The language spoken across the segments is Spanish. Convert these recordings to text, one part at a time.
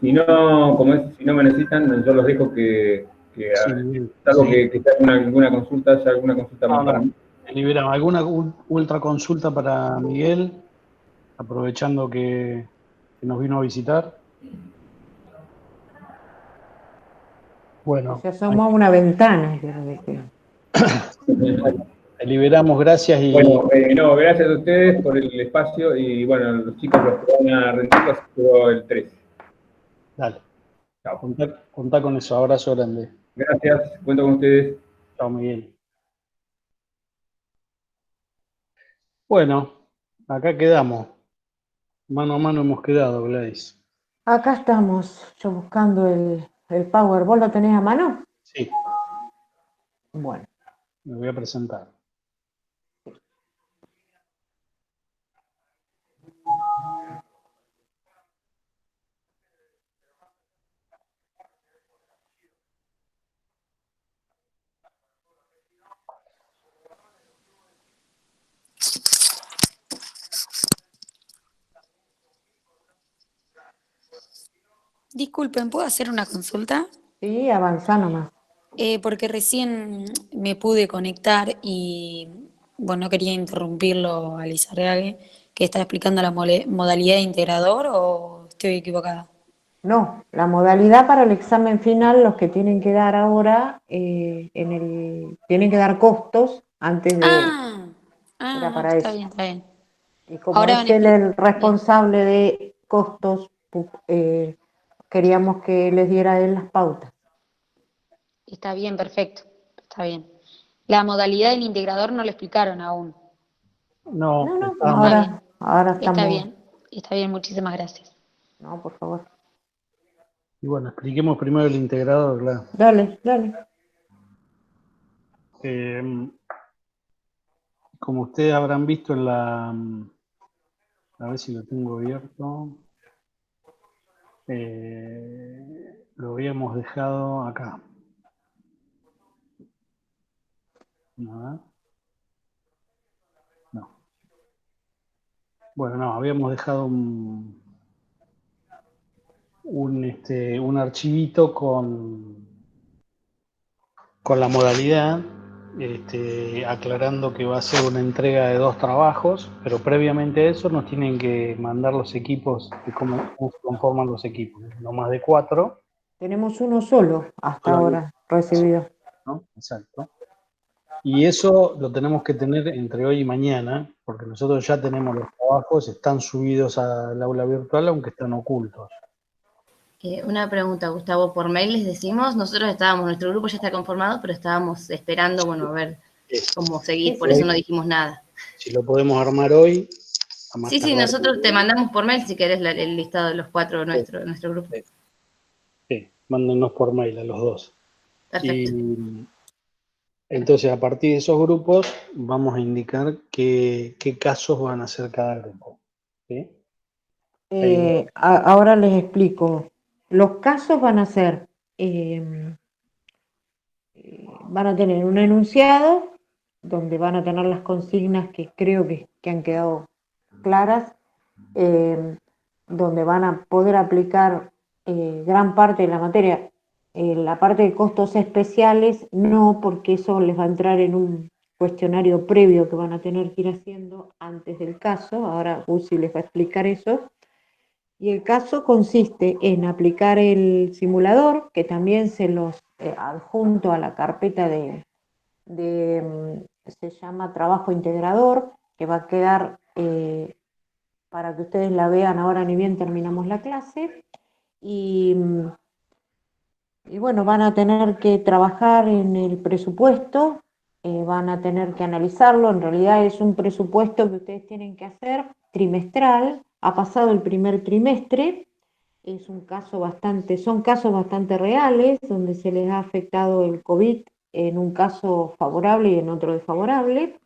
si no, como es, si no me necesitan, yo los dejo Sí, salvo sí. que sea alguna consulta, haya alguna consulta No, más para no. mí. Liberamos. ¿Alguna ultra consulta para Miguel? Aprovechando que nos vino a visitar. Bueno, Se asomó una ventana. Yo no sé. te liberamos, gracias y Bueno, no, gracias a ustedes por el espacio y bueno, los chicos los que van a rendir los espero el 3. dale. Chao. Contá con eso. Abrazo grande. Gracias, cuento con ustedes. Chao, Miguel. Bueno, acá quedamos. Mano a mano hemos quedado, Gladys. Acá estamos, yo buscando el Power. ¿Vos lo tenés a mano? Sí, Bueno. me voy a presentar. Disculpen, ¿puedo hacer una consulta? Sí, avanzá nomás. Porque recién me pude conectar y, bueno, no quería interrumpirlo a Lizarrague, que está explicando la modalidad de integrador, ¿o estoy equivocada? No, la modalidad para el examen final, los que tienen que dar ahora, tienen que dar costos antes de, Ah, era para está eso. bien, está bien. Y como Ahora es van a él explicar. el responsable de costos, queríamos que les diera él las pautas. Está bien, perfecto, está bien. La modalidad del integrador no lo explicaron aún. No, No, Está bien, ahora estamos, está bien, muchísimas gracias. no, por favor. y bueno, expliquemos primero el integrador, claro. Dale. Como ustedes habrán visto en la... A ver si lo tengo abierto. Lo habíamos dejado acá. No. Bueno, no, habíamos dejado un archivito con la modalidad, aclarando que va a ser una entrega de 2 trabajos, pero previamente a eso nos tienen que mandar los equipos, de cómo se conforman los equipos, no más de 4. Tenemos uno solo hasta Solamente, ahora recibido. ¿no? Exacto. Y eso lo tenemos que tener entre hoy y mañana, porque nosotros ya tenemos los trabajos, están subidos al aula virtual, aunque están ocultos. Una pregunta, Gustavo, por mail les decimos, nosotros estábamos, nuestro grupo ya está conformado, pero estábamos esperando, bueno, a ver cómo seguir, por eso no dijimos nada. Si lo podemos armar hoy, a más Sí, tardar. nosotros te mandamos por mail si querés el listado de los 4 de nuestro grupo. Sí, mándenos por mail a los 2. Perfecto. Y entonces, a partir de esos grupos, vamos a indicar qué casos van a ser cada grupo. ¿Sí? Ahora les explico. Los casos van a ser, van a tener un enunciado donde van a tener las consignas que creo que han quedado claras, donde van a poder aplicar gran parte de la materia. La parte de costos especiales no, porque eso les va a entrar en un cuestionario previo que van a tener que ir haciendo antes del caso. Ahora Uzi les va a explicar eso. Y el caso consiste en aplicar el simulador, que también se los adjunto a la carpeta se llama trabajo integrador, que va a quedar para que ustedes la vean ahora ni bien terminamos la clase. Y bueno, van a tener que trabajar en el presupuesto, van a tener que analizarlo. En realidad es un presupuesto que ustedes tienen que hacer trimestral. Ha pasado el primer trimestre. Son casos bastante reales, donde se les ha afectado el COVID en un caso favorable y en otro desfavorable,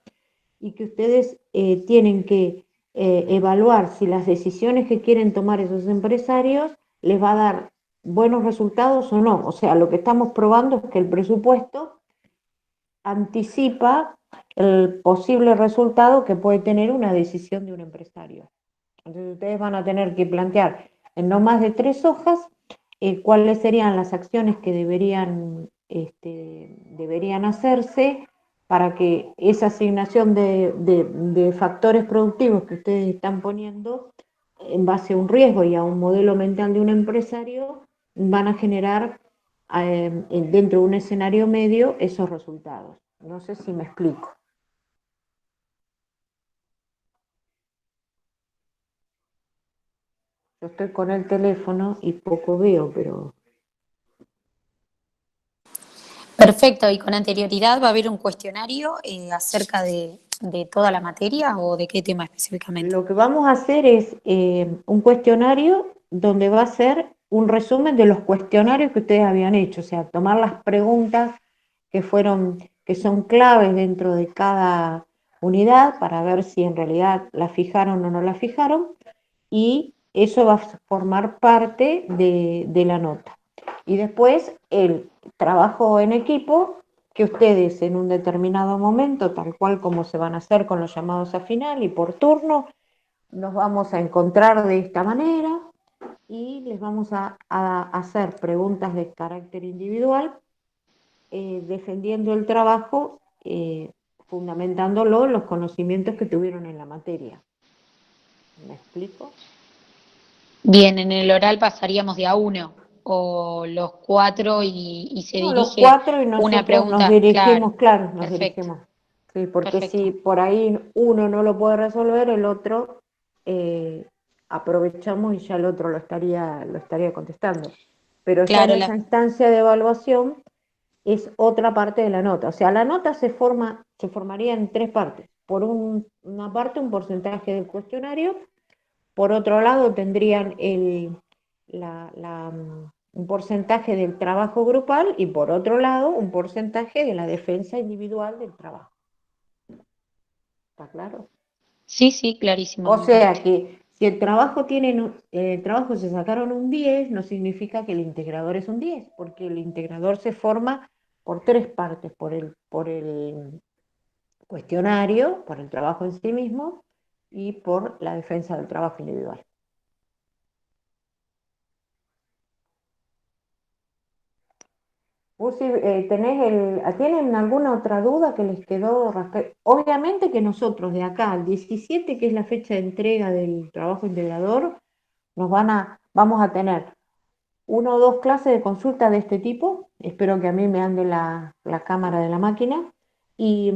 y que ustedes tienen que evaluar si las decisiones que quieren tomar esos empresarios les va a dar buenos resultados o no. O sea, lo que estamos probando es que el presupuesto anticipa el posible resultado que puede tener una decisión de un empresario. Entonces ustedes van a tener que plantear en no más de 3 hojas, cuáles serían las acciones que deberían hacerse para que esa asignación de factores productivos que ustedes están poniendo en base a un riesgo y a un modelo mental de un empresario, van a generar dentro de un escenario medio esos resultados. No sé si me explico. Yo estoy con el teléfono y poco veo, pero... Perfecto, ¿y con anterioridad va a haber un cuestionario acerca de toda la materia o de qué tema específicamente? Lo que vamos a hacer es un cuestionario donde va a ser un resumen de los cuestionarios que ustedes habían hecho, o sea, tomar las preguntas que son claves dentro de cada unidad para ver si en realidad la fijaron o no la fijaron, y eso va a formar parte de la nota. Y después el trabajo en equipo, que ustedes en un determinado momento, tal cual como se van a hacer con los llamados a final y por turno, nos vamos a encontrar de esta manera y les vamos a hacer preguntas de carácter individual, defendiendo el trabajo, fundamentándolo en los conocimientos que tuvieron en la materia. ¿Me explico? Bien, en el oral pasaríamos de a uno, o los 4 y se No, los dirige 4 y una nosotros pregunta, nos dirigimos, claro, nos perfecto, dirigimos. Sí, porque perfecto. si por ahí uno no lo puede resolver, el otro aprovechamos y ya el otro lo estaría contestando. Pero ya en Claro, esa instancia de evaluación es otra parte de la nota. O sea, la nota se formaría en 3 partes. Por una parte, un porcentaje del cuestionario. Por otro lado, tendrían un porcentaje del trabajo grupal y por otro lado, un porcentaje de la defensa individual del trabajo. ¿Está claro? sí, sí, clarísimo. O sea que si el trabajo se sacaron un 10, no significa que el integrador es un 10, porque el integrador se forma por 3 partes, por el cuestionario, por el trabajo en sí mismo y por la defensa del trabajo individual. ¿Tienen alguna otra duda que les quedó? Obviamente que nosotros de acá al 17, que es la fecha de entrega del trabajo integrador, vamos a tener 1 o 2 clases de consulta de este tipo. Espero que a mí me ande la cámara de la máquina. Y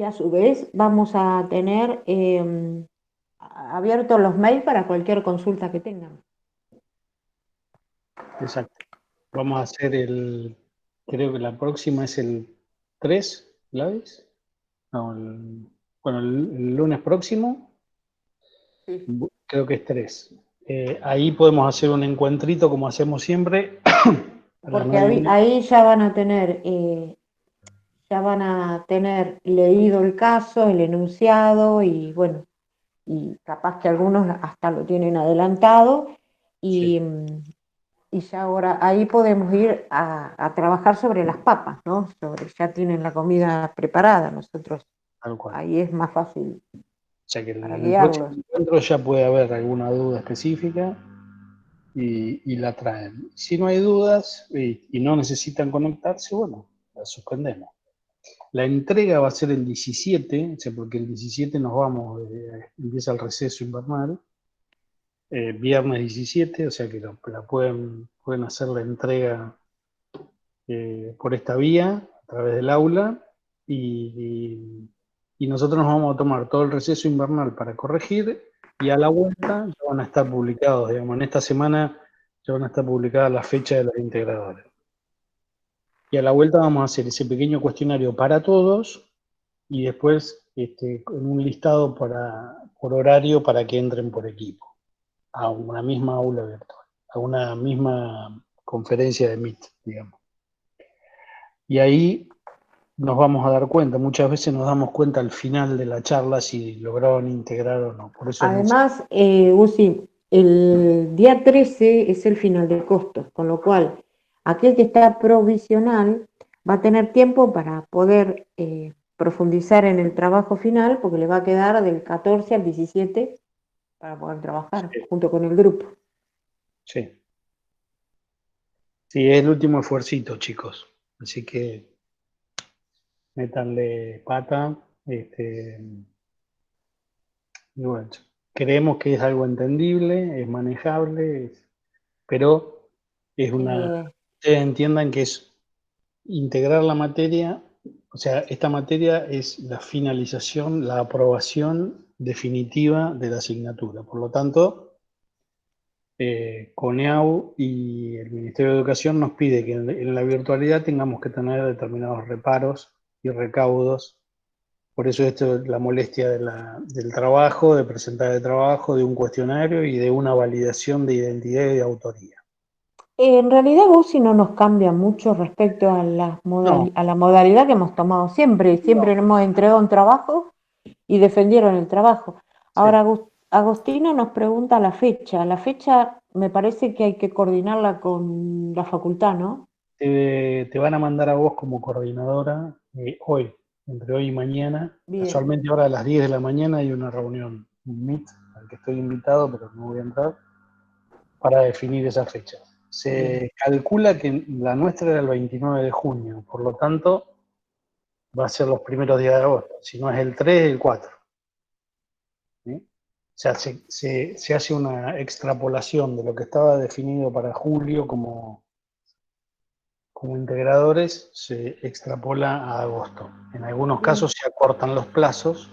a su vez vamos a tener abiertos los mails para cualquier consulta que tengan. Exacto. Vamos a hacer creo que la próxima es el 3, ¿Gladys? No, el lunes próximo, Sí. creo que es 3. Ahí podemos hacer un encuentrito como hacemos siempre. Porque ahí ya van a tener leído el caso, el enunciado y bueno, y capaz que algunos hasta lo tienen adelantado y, Sí. y ya ahora ahí podemos ir a trabajar sobre las papas, ¿no? Ya tienen la comida preparada, nosotros Tal cual. ahí es más fácil O sea que para en el próximo guiarlos. encuentro ya puede haber alguna duda específica y la traen. Si no hay dudas y no necesitan conectarse, bueno, la suspendemos. La entrega va a ser el 17, o sea, porque el 17 nos vamos, empieza el receso invernal, viernes 17, o sea que la pueden hacer la entrega por esta vía, a través del aula, y nosotros nos vamos a tomar todo el receso invernal para corregir, y a la vuelta ya van a estar publicados, digamos, en esta semana ya van a estar publicadas las fechas de los integradores. Y a la vuelta vamos a hacer ese pequeño cuestionario para todos, y después en un listado por horario para que entren por equipo, a una misma aula virtual, a una misma conferencia de Meet, digamos. Y ahí nos vamos a dar cuenta, muchas veces nos damos cuenta al final de la charla si lograron integrar o no. Por eso Además, Uzi, el día 13 es el final de costos, con lo cual aquel que está provisional va a tener tiempo para poder profundizar en el trabajo final, porque le va a quedar del 14 al 17 para poder trabajar Sí. junto con el grupo. Sí. Sí, es el último esfuercito, chicos. Así que métanle pata. Y bueno, creemos que es algo entendible, es manejable, pero es Eh, ustedes entiendan que es integrar la materia, o sea, esta materia es la finalización, la aprobación definitiva de la asignatura. Por lo tanto, CONEAU y el Ministerio de Educación nos pide que en la virtualidad tengamos que tener determinados reparos y recaudos. Por eso esto es la molestia del trabajo, de presentar el trabajo, de un cuestionario y de una validación de identidad y de autoría. En realidad UCI no nos cambia mucho respecto a No, a la modalidad que hemos tomado siempre. Siempre no, hemos entregado un trabajo y defendieron el trabajo. Ahora sí. Agostino nos pregunta la fecha. La fecha me parece que hay que coordinarla con la facultad, ¿no? Te van a mandar a vos como coordinadora hoy, entre hoy y mañana. Bien, Casualmente ahora a las 10 de la mañana hay una reunión, un Meet, al que estoy invitado, pero no voy a entrar, para definir esa fecha. bien. Se calcula que la nuestra era el 29 de junio, por lo tanto va a ser los primeros días de agosto. Si no es el 3, el 4. ¿Sí? O sea, se hace una extrapolación de lo que estaba definido para julio como integradores, se extrapola a agosto. En algunos Bien. casos se acortan los plazos,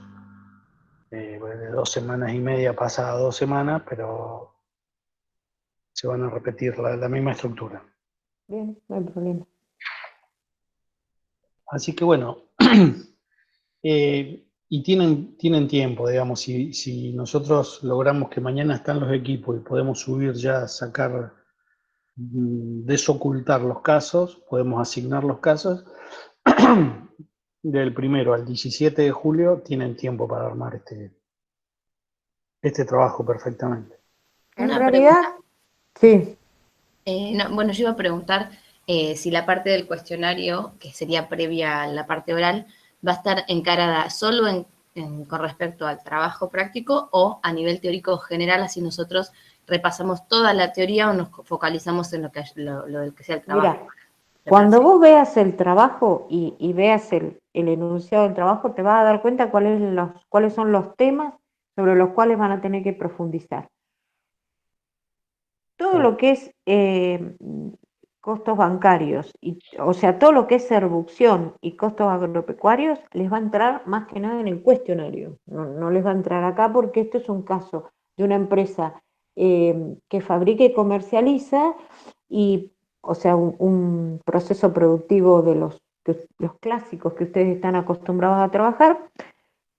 de 2 semanas y media pasa a 2 semanas, pero se van a repetir la misma estructura. Bien, no hay problema. Así que bueno, y tienen tiempo, digamos, si nosotros logramos que mañana están los equipos y podemos subir ya, sacar, desocultar los casos, podemos asignar los casos, del 1 al 17 de julio tienen tiempo para armar este trabajo perfectamente. En Una realidad, pregunta. sí. No, bueno, yo iba a preguntar si la parte del cuestionario, que sería previa a la parte oral, va a estar encarada solo con respecto al trabajo práctico o a nivel teórico general, así nosotros repasamos toda la teoría o nos focalizamos en lo que sea el trabajo. Mira, cuando vos veas el trabajo y veas el enunciado del trabajo, te vas a dar cuenta cuáles son los temas sobre los cuales van a tener que profundizar. Todo lo que es costos bancarios, o sea, todo lo que es servicción y costos agropecuarios, les va a entrar más que nada en el cuestionario. No les va a entrar acá porque esto es un caso de una empresa que fabrica y comercializa y, o sea, un proceso productivo de los clásicos que ustedes están acostumbrados a trabajar,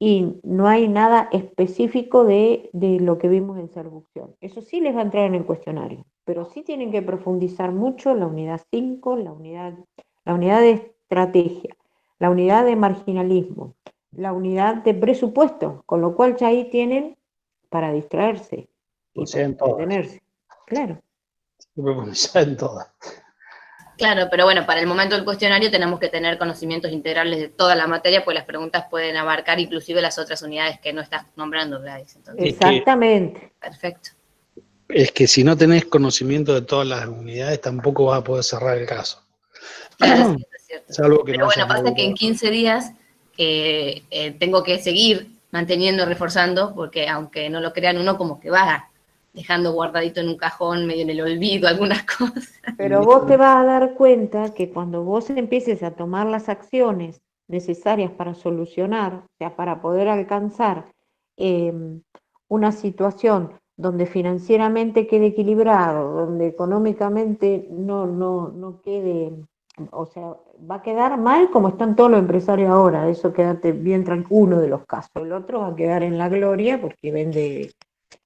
y no hay nada específico de lo que vimos en Servicción. Eso sí les va a entrar en el cuestionario, pero sí tienen que profundizar mucho la unidad 5, la unidad de estrategia, la unidad de marginalismo, la unidad de presupuesto, con lo cual ya ahí tienen para distraerse O y sea, para en todas. entretenerse. Claro. En todas. Claro, pero bueno, para el momento del cuestionario tenemos que tener conocimientos integrales de toda la materia, pues las preguntas pueden abarcar inclusive las otras unidades que no estás nombrando, Gladys. Entonces, Exactamente. perfecto. Es que si no tenés conocimiento de todas las unidades, tampoco vas a poder cerrar el caso. Claro, es cierto, es cierto. Salvo que Pero no bueno, hayas pasa que en laburado. 15 días tengo que seguir manteniendo, reforzando, porque aunque no lo crean, uno como que va dejando guardadito en un cajón, medio en el olvido, algunas cosas. Pero vos te vas a dar cuenta que cuando vos empieces a tomar las acciones necesarias para solucionar, o sea, para poder alcanzar eh, una situación donde financieramente quede equilibrado, donde económicamente no quede, o sea, va a quedar mal como están todos los empresarios ahora, eso quédate bien tranquilo, uno de los casos, el otro va a quedar en la gloria porque vende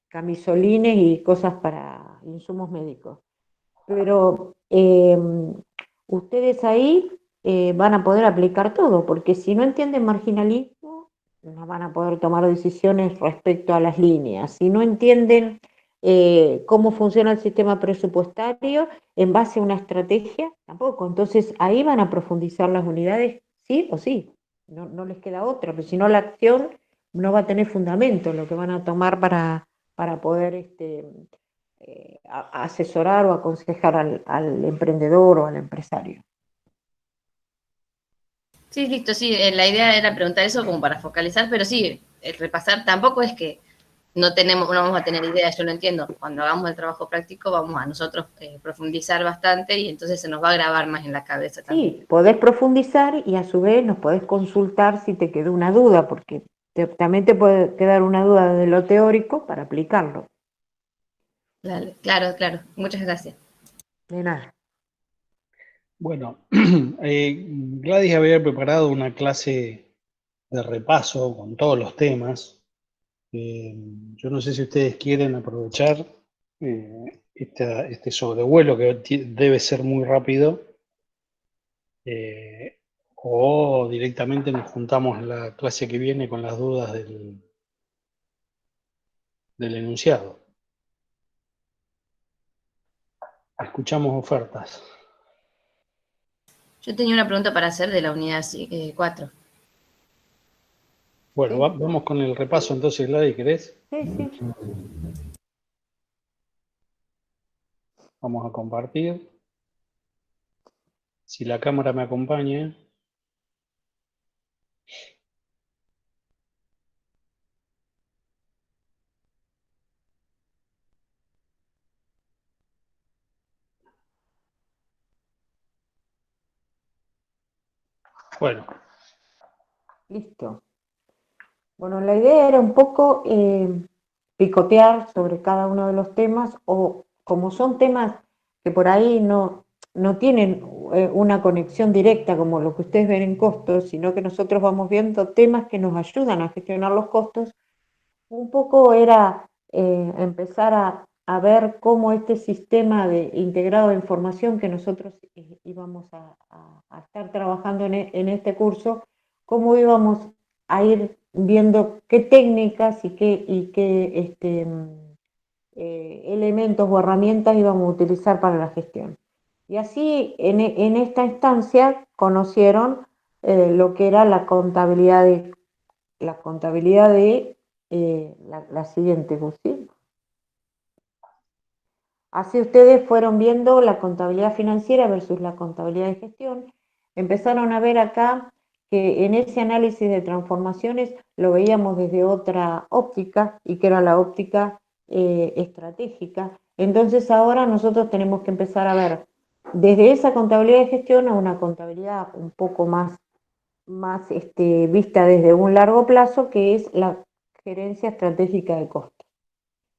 camisolines y cosas para insumos médicos. Pero ustedes ahí van a poder aplicar todo, porque si no entienden marginalismo, no van a poder tomar decisiones respecto a las líneas. Si no entienden cómo funciona el sistema presupuestario en base a una estrategia, tampoco. Entonces ahí van a profundizar las unidades, sí o sí. No les queda otra, pero si no la acción no va a tener fundamento lo que van a tomar para poder asesorar o aconsejar al emprendedor o al empresario. Sí, listo, sí, la idea era preguntar eso como para focalizar, pero sí, repasar tampoco es que no vamos a tener idea, yo lo entiendo. Cuando hagamos el trabajo práctico vamos a nosotros profundizar bastante y entonces se nos va a grabar más en la cabeza también. Sí, podés profundizar y a su vez nos podés consultar si te quedó una duda, porque también te puede quedar una duda de lo teórico para aplicarlo. Dale, claro, claro. Muchas gracias. De nada. Bueno, Gladys había preparado una clase de repaso con todos los temas. Yo no sé si ustedes quieren aprovechar este sobrevuelo que debe ser muy rápido, o directamente nos juntamos en la clase que viene con las dudas del enunciado. Escuchamos ofertas. Yo tenía una pregunta para hacer de la unidad 4. Bueno, Sí, vamos con el repaso entonces, Gladys, ¿querés? sí, sí. Vamos a compartir. Si la cámara me acompaña. Bueno, Listo. Bueno, la idea era un poco picotear sobre cada uno de los temas, o como son temas que por ahí no tienen una conexión directa como lo que ustedes ven en costos, sino que nosotros vamos viendo temas que nos ayudan a gestionar los costos. Un poco era empezar a ver cómo este sistema integrado de información que nosotros íbamos a estar trabajando en este curso, cómo íbamos a ir viendo qué técnicas y qué elementos o herramientas íbamos a utilizar para la gestión. Y así en esta instancia conocieron lo que era la contabilidad de la siguiente, ¿sí? Así ustedes fueron viendo la contabilidad financiera versus la contabilidad de gestión. Empezaron a ver acá que en ese análisis de transformaciones lo veíamos desde otra óptica, y que era la óptica estratégica. Entonces ahora nosotros tenemos que empezar a ver desde esa contabilidad de gestión a una contabilidad un poco más vista desde un largo plazo, que es la gerencia estratégica de costos.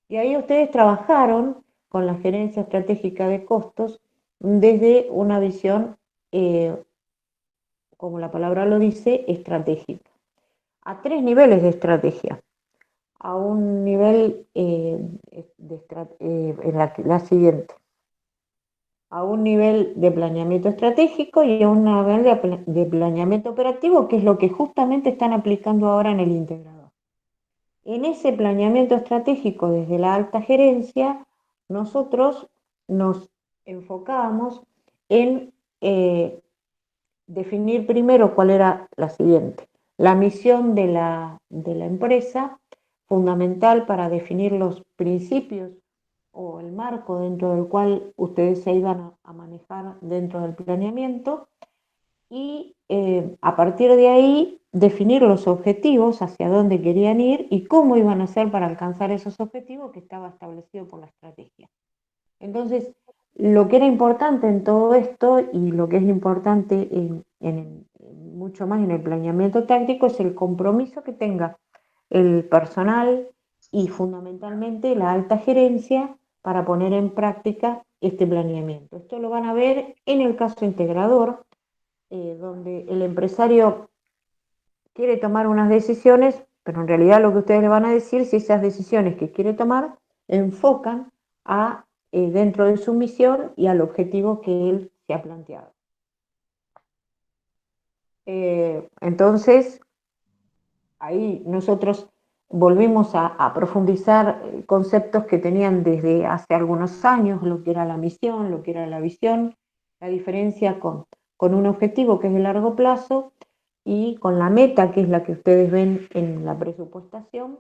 Y ahí ustedes trabajaron con la gerencia estratégica de costos desde una visión, como la palabra lo dice, estratégica, a 3 niveles de estrategia. A un nivel en la siguiente, a un nivel de planeamiento estratégico y a un nivel de planeamiento operativo, que es lo que justamente están aplicando ahora en el integrador. En ese planeamiento estratégico desde la alta gerencia, nosotros nos enfocábamos en definir primero cuál era la siguiente, la misión de la empresa, fundamental para definir los principios o el marco dentro del cual ustedes se iban a manejar dentro del planeamiento, y a partir de ahí definir los objetivos, hacia dónde querían ir y cómo iban a hacer para alcanzar esos objetivos que estaba establecido por la estrategia. Entonces, lo que era importante en todo esto, y lo que es importante mucho más en el planeamiento táctico, es el compromiso que tenga el personal y fundamentalmente la alta gerencia para poner en práctica este planeamiento. Esto lo van a ver en el caso integrador, donde el empresario quiere tomar unas decisiones, pero en realidad lo que ustedes le van a decir, si esas decisiones que quiere tomar enfocan dentro de su misión y al objetivo que él se ha planteado. Entonces, ahí nosotros volvimos a profundizar conceptos que tenían desde hace algunos años, lo que era la misión, lo que era la visión, la diferencia con un objetivo que es de largo plazo y con la meta, que es la que ustedes ven en la presupuestación,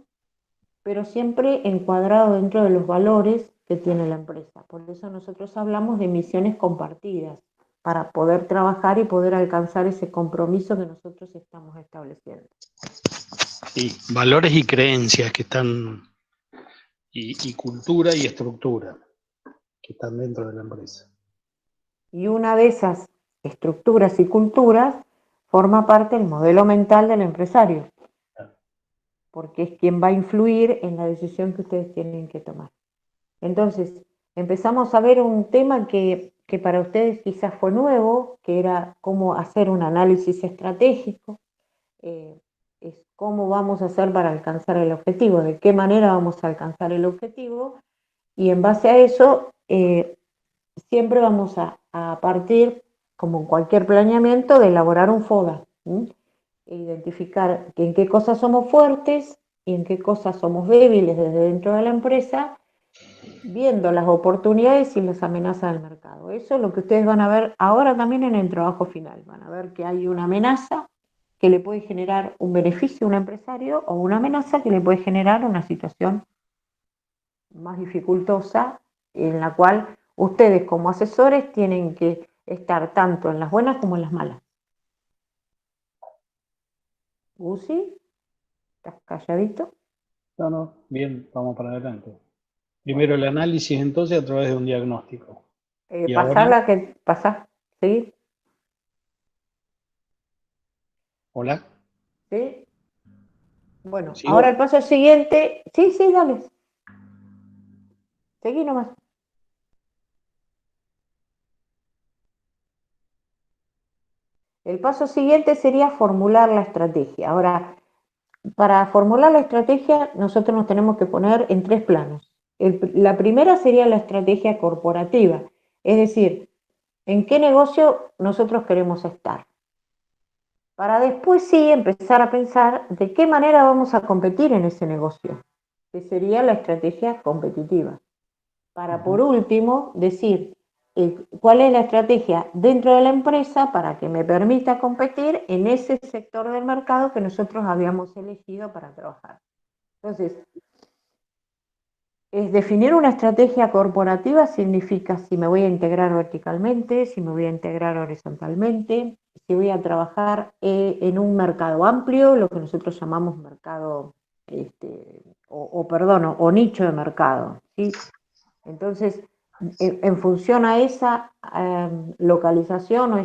pero siempre encuadrado dentro de los valores que tiene la empresa. Por eso nosotros hablamos de misiones compartidas, para poder trabajar y poder alcanzar ese compromiso que nosotros estamos estableciendo. Sí, valores y creencias que están, y cultura y estructura que están dentro de la empresa. Y una de esas estructuras y culturas forma parte del modelo mental del empresario, porque es quien va a influir en la decisión que ustedes tienen que tomar. Entonces, empezamos a ver un tema que para ustedes quizás fue nuevo, que era cómo hacer un análisis estratégico, es cómo vamos a hacer para alcanzar el objetivo, de qué manera vamos a alcanzar el objetivo, y en base a eso, siempre vamos a partir, como en cualquier planeamiento, de elaborar un FODA, e identificar en qué cosas somos fuertes y en qué cosas somos débiles desde dentro de la empresa, viendo las oportunidades y las amenazas del mercado. Eso es lo que ustedes van a ver ahora también en el trabajo final. Van a ver que hay una amenaza que le puede generar un beneficio a un empresario o una amenaza que le puede generar una situación más dificultosa en la cual ustedes como asesores tienen que estar tanto en las buenas como en las malas. Uzi, ¿estás calladito? No, bien, vamos para adelante. Primero el análisis entonces a través de un diagnóstico. Y ahora, Pasá, ¿sí? hola, ¿Sí? Bueno, ¿sigo? ahora el paso siguiente, sí, dale, seguí nomás. El paso siguiente sería formular la estrategia. Ahora, para formular la estrategia, nosotros nos tenemos que poner en 3 planos. La primera sería la estrategia corporativa, es decir, en qué negocio nosotros queremos estar. Para después sí empezar a pensar de qué manera vamos a competir en ese negocio, que sería la estrategia competitiva. Para por último decir cuál es la estrategia dentro de la empresa para que me permita competir en ese sector del mercado que nosotros habíamos elegido para trabajar. Entonces, definir una estrategia corporativa significa si me voy a integrar verticalmente, si me voy a integrar horizontalmente, si voy a trabajar en un mercado amplio, lo que nosotros llamamos mercado, o nicho de mercado, ¿sí? Entonces, en función a esa localización o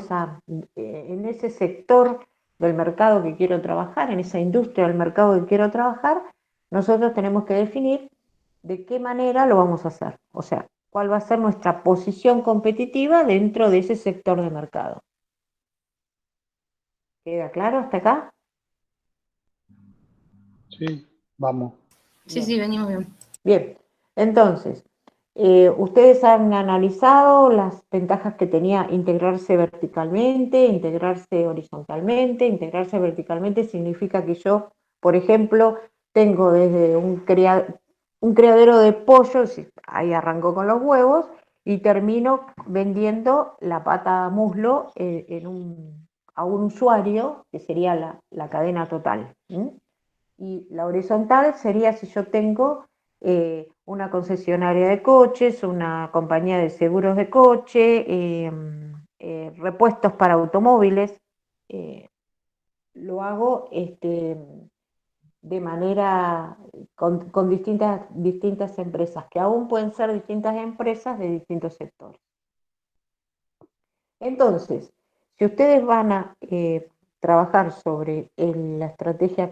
en ese sector del mercado que quiero trabajar, en esa industria del mercado que quiero trabajar, nosotros tenemos que definir de qué manera lo vamos a hacer. O sea, cuál va a ser nuestra posición competitiva dentro de ese sector de mercado. ¿Queda claro hasta acá? Sí, vamos. Sí, Bien. sí, venimos bien. Bien, entonces, ustedes han analizado las ventajas que tenía integrarse verticalmente, integrarse horizontalmente. Integrarse verticalmente significa que yo, por ejemplo, tengo desde un criadero de pollos, ahí arranco con los huevos, y termino vendiendo la pata muslo a un usuario, que sería la cadena total. Y la horizontal sería si yo tengo una concesionaria de coches, una compañía de seguros de coche, repuestos para automóviles. Lo hago de manera con distintas empresas, que aún pueden ser distintas empresas de distintos sectores. Entonces, si ustedes van a trabajar sobre la estrategia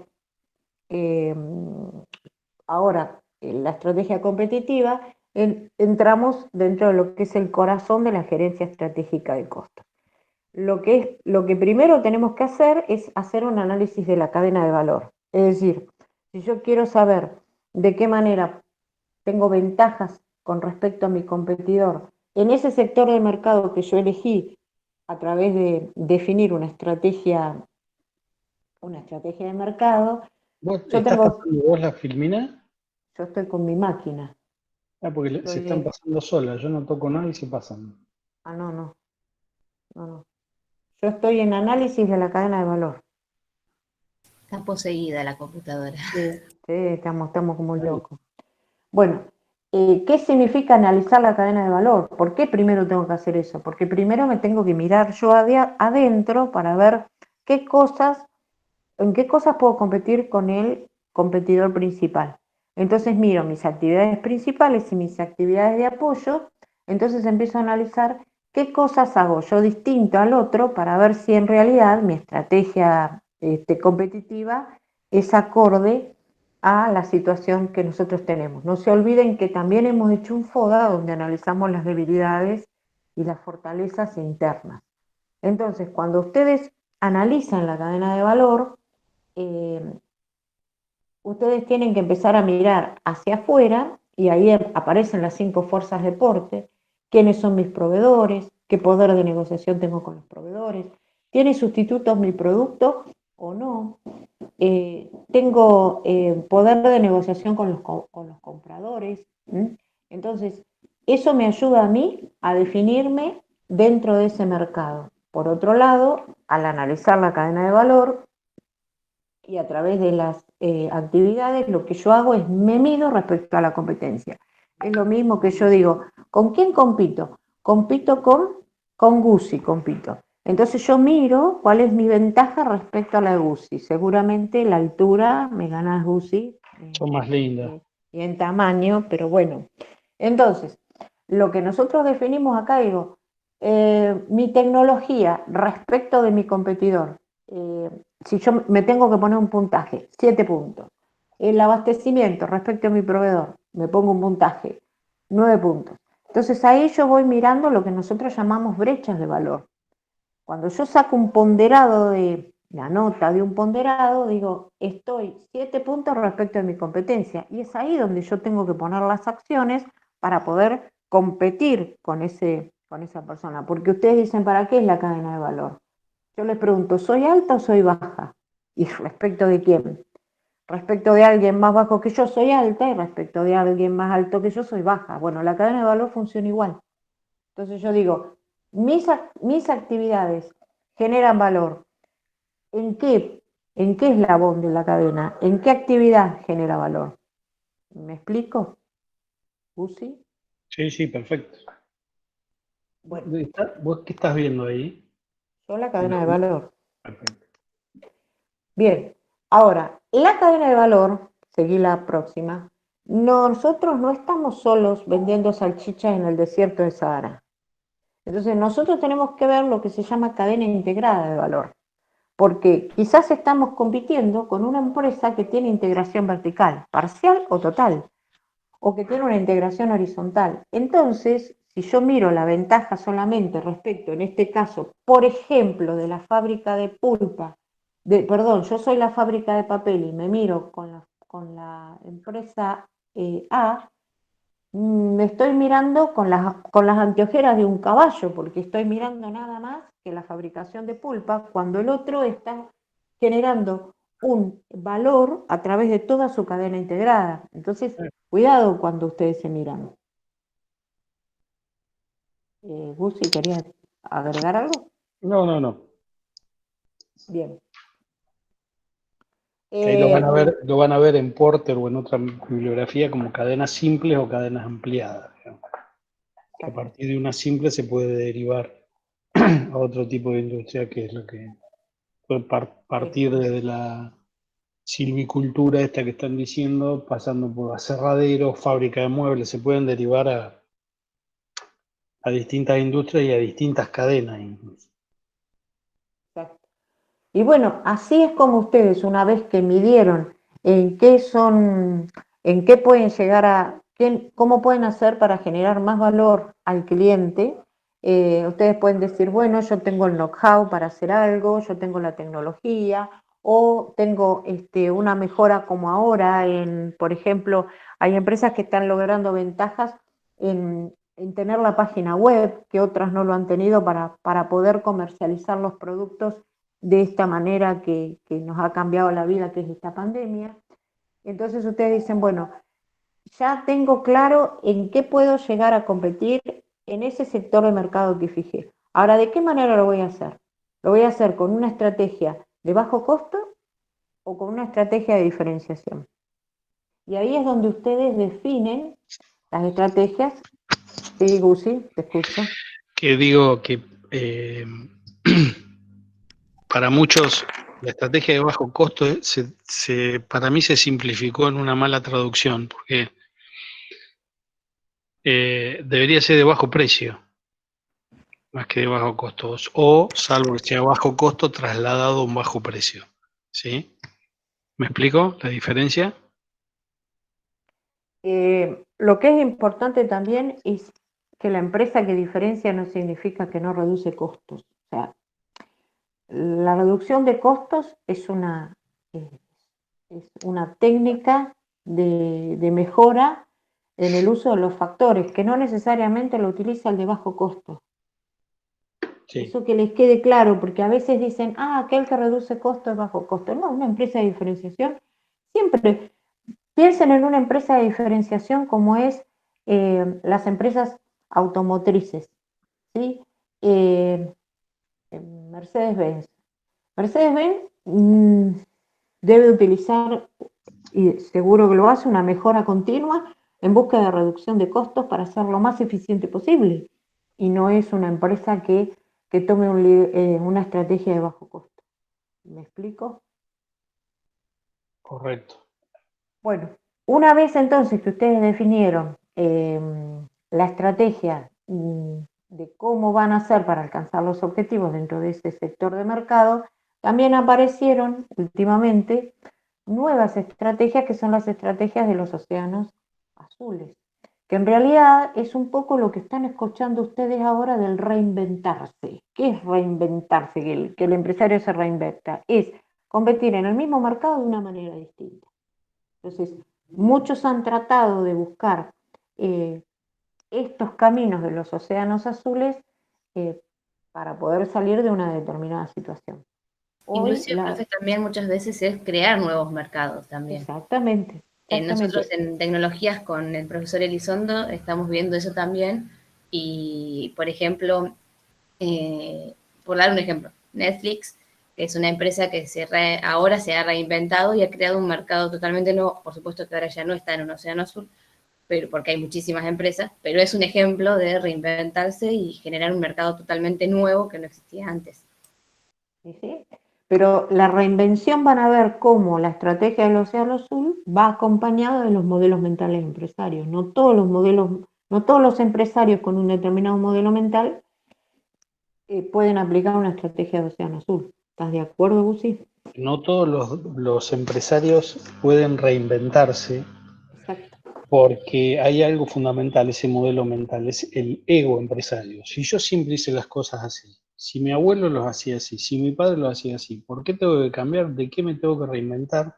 ahora, en la estrategia competitiva, entramos dentro de lo que es el corazón de la gerencia estratégica de costos. Lo que primero tenemos que hacer es hacer un análisis de la cadena de valor. Es decir, si yo quiero saber de qué manera tengo ventajas con respecto a mi competidor en ese sector de mercado que yo elegí a través de definir una estrategia de mercado, ¿Vos yo estás tengo, pasando vos la filmina? yo estoy con mi máquina. Porque se están pasando solas, yo no toco nada y se pasan. No. Yo estoy en análisis de la cadena de valor. Está poseída la computadora. Sí, estamos como locos. Bueno, ¿qué significa analizar la cadena de valor? ¿Por qué primero tengo que hacer eso? Porque primero me tengo que mirar yo adentro para ver en qué cosas puedo competir con el competidor principal. Entonces miro mis actividades principales y mis actividades de apoyo, entonces empiezo a analizar qué cosas hago yo distinto al otro para ver si en realidad mi estrategia competitiva es acorde a la situación que nosotros tenemos. No se olviden que también hemos hecho un FODA donde analizamos las debilidades y las fortalezas internas. Entonces, cuando ustedes analizan la cadena de valor, ustedes tienen que empezar a mirar hacia afuera y ahí aparecen las 5 fuerzas de porte, quiénes son mis proveedores, qué poder de negociación tengo con los proveedores, ¿tiene sustitutos mi producto o no? Tengo poder de negociación con los compradores. Entonces, eso me ayuda a mí a definirme dentro de ese mercado. Por otro lado, al analizar la cadena de valor y a través de las actividades, lo que yo hago es me mido respecto a la competencia. Es lo mismo que yo digo, ¿con quién compito? Compito con Guzzi, compito. Entonces yo miro cuál es mi ventaja respecto a la de Guzzi. Seguramente la altura me gana Guzzi Son más lindas. y en tamaño, pero bueno. Entonces, lo que nosotros definimos acá, digo, mi tecnología respecto de mi competidor. Si yo me tengo que poner un puntaje, 7 puntos. El abastecimiento respecto a mi proveedor, me pongo un puntaje, 9 puntos. Entonces ahí yo voy mirando lo que nosotros llamamos brechas de valor. Cuando yo saco un ponderado de la nota de un ponderado, digo, estoy 7 puntos respecto a mi competencia. Y es ahí donde yo tengo que poner las acciones para poder competir con esa persona. Porque ustedes dicen, ¿para qué es la cadena de valor? Yo les pregunto, ¿soy alta o soy baja? ¿Y respecto de quién? Respecto de alguien más bajo que yo soy alta y respecto de alguien más alto que yo soy baja. Bueno, la cadena de valor funciona igual. Entonces yo digo, mis actividades generan valor. ¿En qué eslabón de la cadena? ¿En qué actividad genera valor? ¿Me explico? ¿Uzi? Sí, sí, perfecto. Bueno, ¿Vos qué estás viendo ahí? yo la cadena de valor. Perfecto. Bien, ahora, la cadena de valor, seguí la próxima, nosotros no estamos solos vendiendo salchichas en el desierto de Sahara. Entonces nosotros tenemos que ver lo que se llama cadena integrada de valor, porque quizás estamos compitiendo con una empresa que tiene integración vertical, parcial o total, o que tiene una integración horizontal. Entonces, si yo miro la ventaja solamente respecto, en este caso, por ejemplo, de la fábrica de pulpa, perdón, yo soy la fábrica de papel y me miro con la empresa A, me estoy mirando con las anteojeras de un caballo, porque estoy mirando nada más que la fabricación de pulpa, cuando el otro está generando un valor a través de toda su cadena integrada. Entonces, cuidado cuando ustedes se miran. Guzzi, ¿querías agregar algo? No. Bien. Que ahí lo van a ver en Porter o en otra bibliografía como cadenas simples o cadenas ampliadas. Digamos. Que a partir de una simple se puede derivar a otro tipo de industria, que es lo que puede partir desde la silvicultura esta que están diciendo, pasando por aserraderos, fábrica de muebles, se pueden derivar a distintas industrias y a distintas cadenas incluso. Exacto. Y bueno, así es como ustedes, una vez que midieron en qué pueden llegar cómo pueden hacer para generar más valor al cliente, ustedes pueden decir, bueno, yo tengo el know-how para hacer algo, yo tengo la tecnología, o tengo una mejora como ahora, por ejemplo, hay empresas que están logrando ventajas en tener la página web, que otras no lo han tenido para poder comercializar los productos de esta manera que nos ha cambiado la vida, que es esta pandemia. Entonces ustedes dicen, bueno, ya tengo claro en qué puedo llegar a competir en ese sector de mercado que fijé. Ahora, ¿de qué manera lo voy a hacer? Lo voy a hacer con una estrategia de bajo costo o con una estrategia de diferenciación. Y ahí es donde ustedes definen las estrategias. Sí, Gusi, te escucho. Que digo que para muchos la estrategia de bajo costo para mí se simplificó en una mala traducción, porque debería ser de bajo precio, más que de bajo costo, o salvo que sea bajo costo trasladado a un bajo precio. ¿Sí? ¿Me explico la diferencia? Lo que es importante también es que la empresa que diferencia no significa que no reduce costos. O sea, la reducción de costos es una técnica de mejora en el uso de los factores, que no necesariamente lo utiliza el de bajo costo. Sí. Eso que les quede claro, porque a veces dicen, aquel que reduce costo es bajo costo. No, una empresa de diferenciación, siempre piensen en una empresa de diferenciación como es las empresas automotrices, ¿sí? Mercedes-Benz. Mercedes-Benz debe utilizar, y seguro que lo hace, una mejora continua en busca de reducción de costos para ser lo más eficiente posible. Y no es una empresa que tome una estrategia de bajo costo. ¿Me explico? Correcto. Bueno, una vez entonces que ustedes definieron la estrategia de cómo van a hacer para alcanzar los objetivos dentro de ese sector de mercado, también aparecieron últimamente nuevas estrategias que son las estrategias de los océanos azules, que en realidad es un poco lo que están escuchando ustedes ahora del reinventarse. ¿Qué es reinventarse? Que el empresario se reinventa. Es competir en el mismo mercado de una manera distinta. Entonces, muchos han tratado de buscar estos caminos de los océanos azules para poder salir de una determinada situación. Inclusive, profe, también muchas veces es crear nuevos mercados también. Exactamente. Nosotros en tecnologías con el profesor Elizondo estamos viendo eso también y, por ejemplo, por dar un ejemplo, Netflix es una empresa que ahora se ha reinventado y ha creado un mercado totalmente nuevo. Por supuesto que ahora ya no está en un océano azul, pero porque hay muchísimas empresas, pero es un ejemplo de reinventarse y generar un mercado totalmente nuevo que no existía antes. ¿Sí? Pero la reinvención van a ver cómo la estrategia del océano azul va acompañada de los modelos mentales empresarios. No todos los empresarios con un determinado modelo mental pueden aplicar una estrategia de océano azul. ¿Estás de acuerdo, Gusi? No todos los empresarios pueden reinventarse. Exacto. Porque hay algo fundamental, ese modelo mental, es el ego empresario. Si yo siempre hice las cosas así, si mi abuelo los hacía así, si mi padre los hacía así, ¿por qué tengo que cambiar? ¿De qué me tengo que reinventar?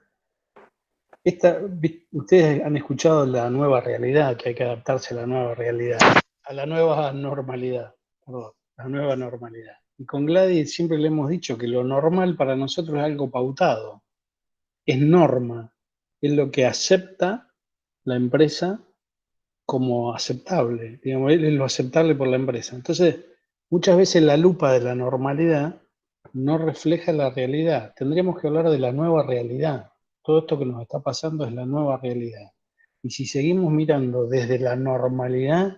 Ustedes han escuchado la nueva realidad, que hay que adaptarse a la nueva realidad, a la nueva normalidad, perdón, la nueva normalidad. Y con Gladys siempre le hemos dicho que lo normal para nosotros es algo pautado, es norma, es lo que acepta la empresa como aceptable, digamos, es lo aceptable por la empresa. Entonces, muchas veces la lupa de la normalidad no refleja la realidad. Tendríamos que hablar de la nueva realidad. Todo esto que nos está pasando es la nueva realidad. Y si seguimos mirando desde la normalidad,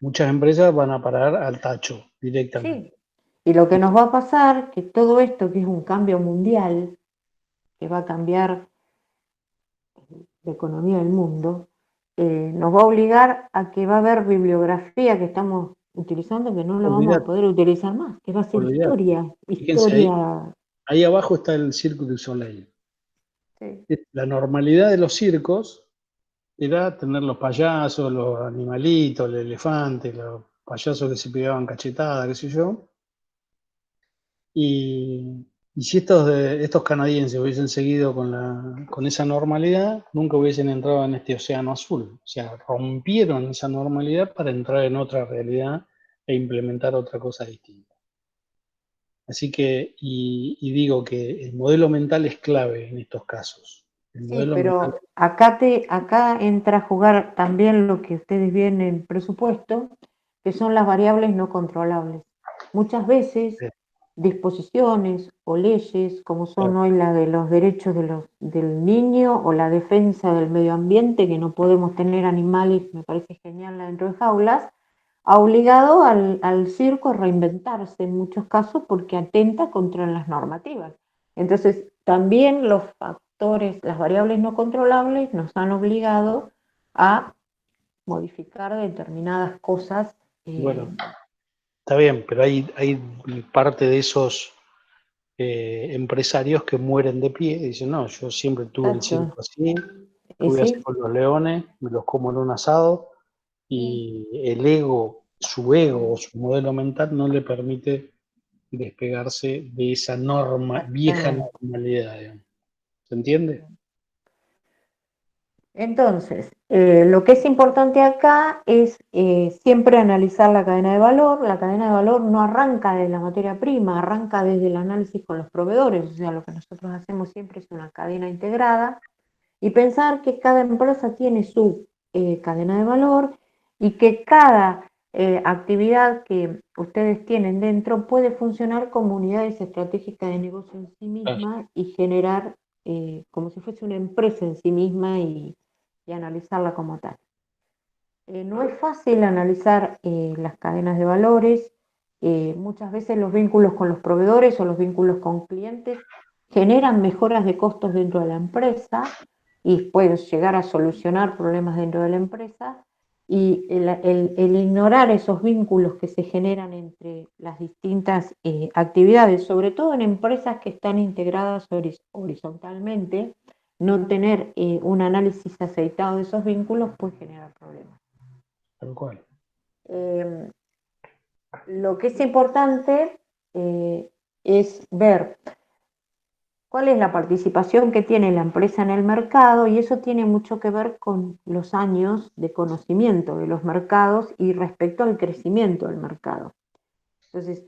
muchas empresas van a parar al tacho directamente. Sí. Y lo que nos va a pasar, que todo esto que es un cambio mundial, que va a cambiar la economía del mundo, nos va a obligar a que va a haber bibliografía que estamos utilizando que no la vamos a poder utilizar más, que va a ser historia. Fíjense, ahí abajo está el Cirque du Soleil. Sí. La normalidad de los circos era tener los payasos, los animalitos, el elefante, los payasos que se pegaban cachetadas, qué sé yo. Y si estos canadienses hubiesen seguido con esa normalidad, nunca hubiesen entrado en este océano azul. O sea, rompieron esa normalidad para entrar en otra realidad e implementar otra cosa distinta. Así que, y digo que el modelo mental es clave en estos casos. Sí, pero acá entra a jugar también lo que ustedes ven en presupuesto, que son las variables no controlables. Muchas veces disposiciones o leyes, como son hoy la de los derechos del niño o la defensa del medio ambiente, que no podemos tener animales, me parece genial dentro de jaulas, ha obligado al circo a reinventarse en muchos casos porque atenta contra las normativas. Entonces, también los factores, las variables no controlables nos han obligado a modificar determinadas cosas. Bueno, está bien, pero hay parte de esos empresarios que mueren de pie y dicen, no, yo siempre tuve el Exacto. circo así, ¿qué Y voy a hacer sí, con los leones? Me los como en un asado, y el ego, su ego o su modelo mental no le permite despegarse de esa vieja exactamente. normalidad, digamos. ¿Se entiende? Entonces, lo que es importante acá es siempre analizar la cadena de valor. La cadena de valor no arranca de la materia prima, arranca desde el análisis con los proveedores. O sea, lo que nosotros hacemos siempre es una cadena integrada y pensar que cada empresa tiene su cadena de valor y que cada actividad que ustedes tienen dentro puede funcionar como unidades estratégicas de negocio en sí Claro. misma y generar como si fuese una empresa en sí misma y analizarla como tal. No es fácil analizar las cadenas de valores, muchas veces los vínculos con los proveedores o los vínculos con clientes generan mejoras de costos dentro de la empresa y pueden llegar a solucionar problemas dentro de la empresa, y el ignorar esos vínculos que se generan entre las distintas actividades, sobre todo en empresas que están integradas horizontalmente, no tener un análisis aceitado de esos vínculos puede generar problemas. Tal cual. Lo que es importante es ver cuál es la participación que tiene la empresa en el mercado, y eso tiene mucho que ver con los años de conocimiento de los mercados y respecto al crecimiento del mercado. Entonces,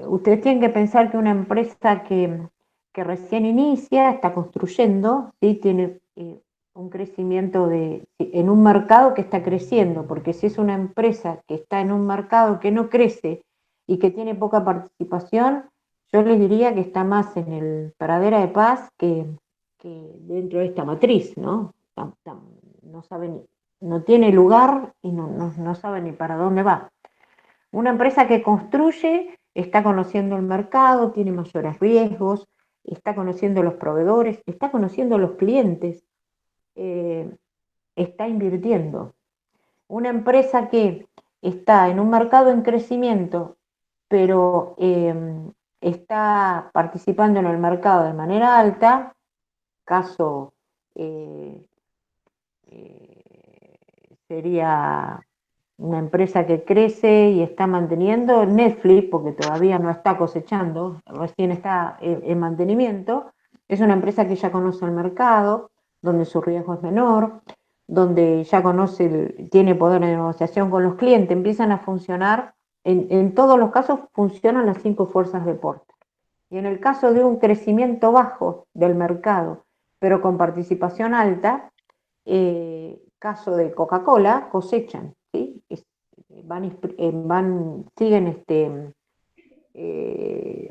ustedes tienen que pensar que una empresa que recién inicia, está construyendo, ¿sí? Tiene un crecimiento en un mercado que está creciendo, porque si es una empresa que está en un mercado que no crece y que tiene poca participación, yo les diría que está más en el Pradera de Paz que dentro de esta matriz, ¿no? No sabe no tiene lugar y no sabe ni para dónde va. Una empresa que construye está conociendo el mercado, tiene mayores riesgos, está conociendo los proveedores, está conociendo los clientes, está invirtiendo. Una empresa que está en un mercado en crecimiento, pero está participando en el mercado de manera alta, caso sería una empresa que crece y está manteniendo Netflix, porque todavía no está cosechando, recién está en mantenimiento. Es una empresa que ya conoce el mercado, donde su riesgo es menor, donde ya tiene poder de negociación con los clientes, empiezan a funcionar, en todos los casos funcionan las 5 fuerzas de Porter. Y en el caso de un crecimiento bajo del mercado, pero con participación alta, caso de Coca-Cola, cosechan, ¿sí? Siguen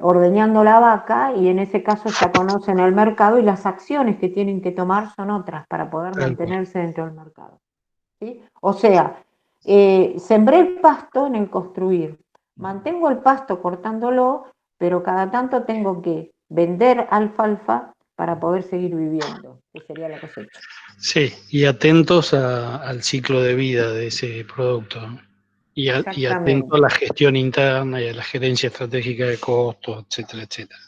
ordeñando la vaca, y en ese caso ya conocen el mercado y las acciones que tienen que tomar son otras para poder mantenerse dentro del mercado, ¿sí? O sea, sembré el pasto en el construir, mantengo el pasto cortándolo, pero cada tanto tengo que vender alfalfa para poder seguir viviendo, que sería la cosecha. Sí, y atentos al ciclo de vida de ese producto, ¿no? Y atentos a la Exactamente. gestión interna y a la gerencia estratégica de costos, etcétera, etcétera.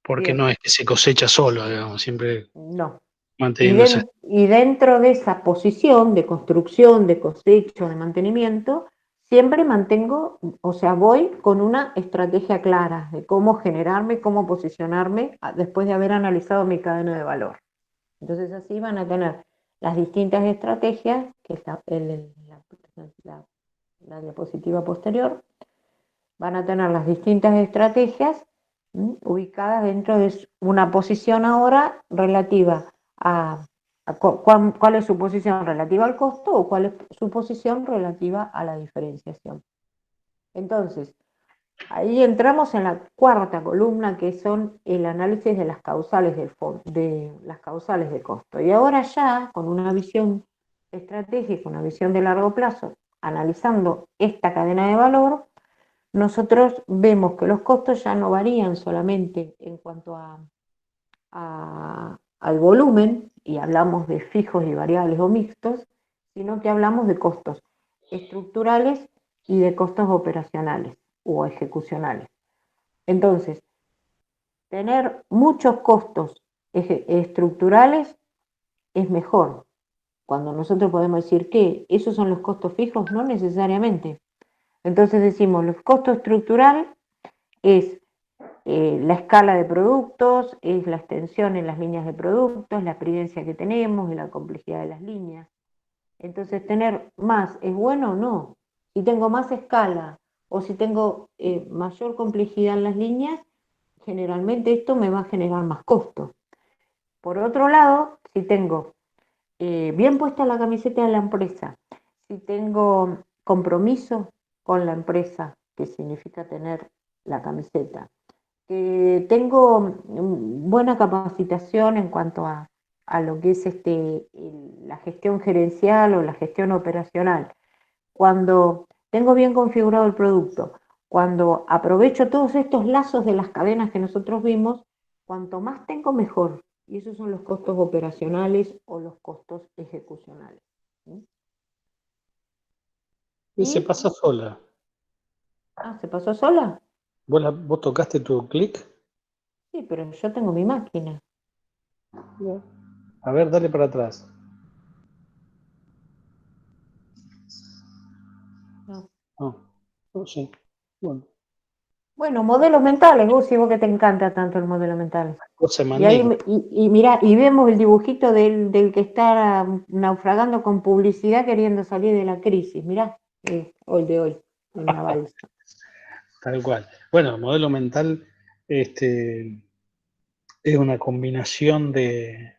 Porque no Bien, es que se cosecha solo, digamos, siempre no. manteniendo esa... Y dentro de esa posición de construcción, de cosecha, de mantenimiento, siempre mantengo, o sea, voy con una estrategia clara de cómo generarme, cómo posicionarme después de haber analizado mi cadena de valor. Entonces así van a tener las distintas estrategias, que es la diapositiva posterior, van a tener las distintas estrategias ubicadas dentro de una posición ahora relativa cuál es su posición relativa al costo o cuál es su posición relativa a la diferenciación. Entonces, Ahí entramos en la cuarta columna, que son el análisis de las causales de las causales de costo. Y ahora ya, con una visión estratégica, una visión de largo plazo, analizando esta cadena de valor, nosotros vemos que los costos ya no varían solamente en cuanto al volumen, y hablamos de fijos y variables o mixtos, sino que hablamos de costos estructurales y de costos operacionales o ejecucionales. Entonces, tener muchos costos estructurales es mejor. Cuando nosotros podemos decir que esos son los costos fijos, no necesariamente. Entonces decimos, los costos estructurales es la escala de productos, es la extensión en las líneas de productos, la experiencia que tenemos y la complejidad de las líneas. Entonces, ¿tener más es bueno o no? Si tengo más escala o si tengo mayor complejidad en las líneas, generalmente esto me va a generar más costos. Por otro lado, si tengo bien puesta la camiseta de la empresa, si tengo compromiso con la empresa, que significa tener la camiseta, que tengo buena capacitación en cuanto a lo que es la gestión gerencial o la gestión operacional, cuando tengo bien configurado el producto, cuando aprovecho todos estos lazos de las cadenas que nosotros vimos, cuanto más tengo mejor. Y esos son los costos operacionales o los costos ejecucionales. ¿Sí? Y se pasa sola. Ah, ¿se pasó sola? ¿Vos tocaste tu clic? Sí, pero yo tengo mi máquina. A ver, dale para atrás. No. No sé. Bueno, Bueno, modelos mentales, si vos que te encanta tanto el modelo mental. cosa Y ahí, magnífica. mirá, y vemos el dibujito del que está naufragando con publicidad queriendo salir de la crisis. Mirá, hoy de hoy, en la balsa. Tal cual. Bueno, el modelo mental es una combinación de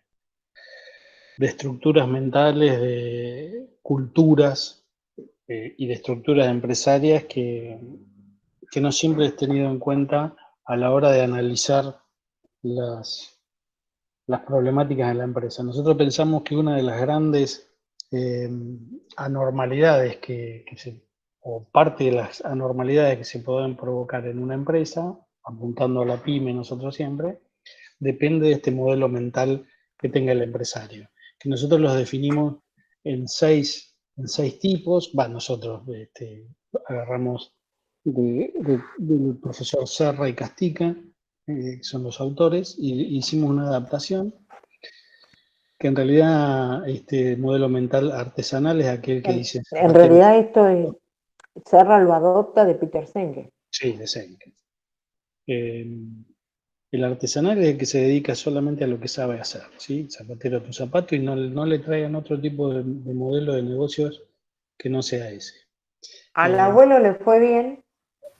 estructuras mentales, de culturas y de estructuras empresarias que no siempre es tenido en cuenta a la hora de analizar las problemáticas de la empresa. Nosotros pensamos que una de las grandes anormalidades o parte de las anormalidades que se pueden provocar en una empresa, apuntando a la pyme nosotros siempre, depende de este modelo mental que tenga el empresario, que nosotros los definimos en seis tipos. Nosotros agarramos del profesor Serra y Castica, que son los autores, y hicimos una adaptación que en realidad este modelo mental artesanal es aquel que dice En realidad esto es, Serra lo adopta de Peter Senge. Sí, de Senke. El artesanal es el que se dedica solamente a lo que sabe hacer, ¿sí? Zapatero a tu zapato, y no le traigan otro tipo de modelo de negocios que no sea ese. Al abuelo le fue bien.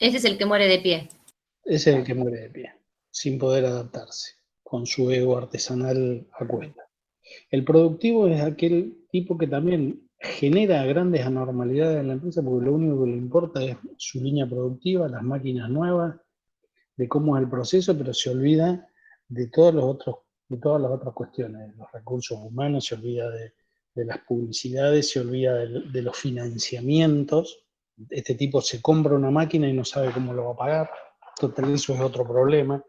Ese es el que muere de pie. Ese es el que muere de pie, sin poder adaptarse, con su ego artesanal a cuesta. El productivo es aquel tipo que también genera grandes anormalidades en la empresa porque lo único que le importa es su línea productiva, las máquinas nuevas, de cómo es el proceso, pero se olvida de todas las otras cuestiones, de los recursos humanos, se olvida de las publicidades, se olvida de los financiamientos. Este tipo se compra una máquina y no sabe cómo lo va a pagar. Total, eso es otro problema.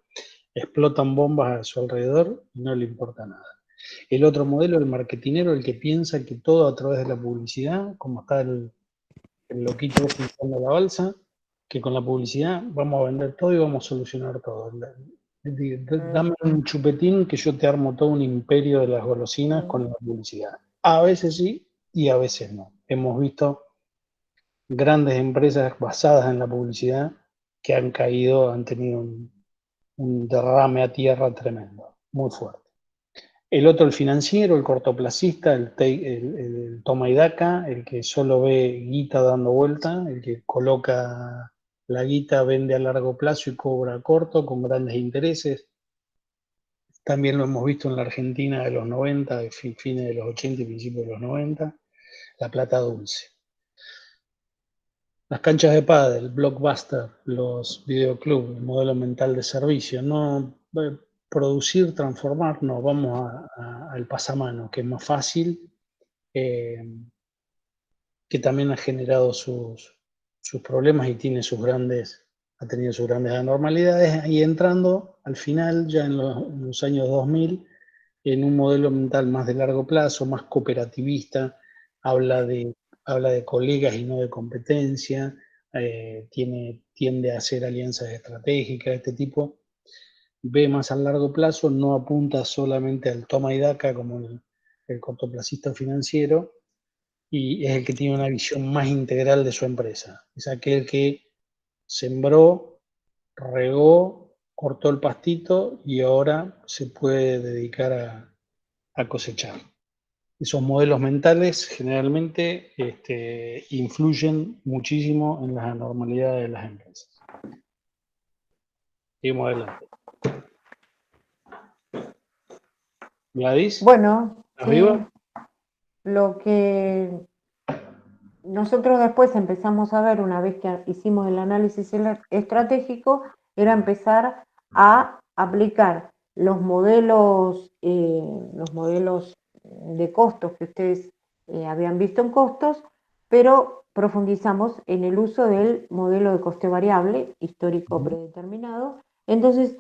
Explotan bombas a su alrededor y no le importa nada. El otro modelo, el marketinero, el que piensa que todo a través de la publicidad, como está el loquito utilizando la balsa, que con la publicidad vamos a vender todo y vamos a solucionar todo. Dame un chupetín que yo te armo todo un imperio de las golosinas con la publicidad. A veces sí y a veces no. Hemos visto grandes empresas basadas en la publicidad que han caído, han tenido un derrame a tierra tremendo, muy fuerte. El otro, el financiero, el cortoplacista, el toma y daca, el que solo ve guita dando vuelta, el que coloca la guita, vende a largo plazo y cobra a corto con grandes intereses. También lo hemos visto en la Argentina de los 90, fines de los 80 y principios de los 90, la plata dulce. las canchas de pádel, Blockbuster, los videoclubs, el modelo mental de servicio, no producir, transformar, no, vamos al pasamano, que es más fácil, que también ha generado sus problemas y tiene ha tenido sus grandes anormalidades, y entrando al final, ya en los años 2000, en un modelo mental más de largo plazo, más cooperativista, habla de, habla de colegas y no de competencia, tiende a hacer alianzas estratégicas de este tipo, ve más a largo plazo, no apunta solamente al toma y daca como el cortoplacista financiero, y es el que tiene una visión más integral de su empresa. Es aquel que sembró, regó, cortó el pastito y ahora se puede dedicar a cosechar. Esos modelos mentales generalmente influyen muchísimo en las anormalidades de las empresas. Seguimos adelante. Gladys, Bueno, sí, ¿arriba? lo que nosotros después empezamos a ver, una vez que hicimos el análisis estratégico, era empezar a aplicar los modelos de costos que ustedes habían visto en costos, pero profundizamos en el uso del modelo de coste variable histórico predeterminado. Entonces,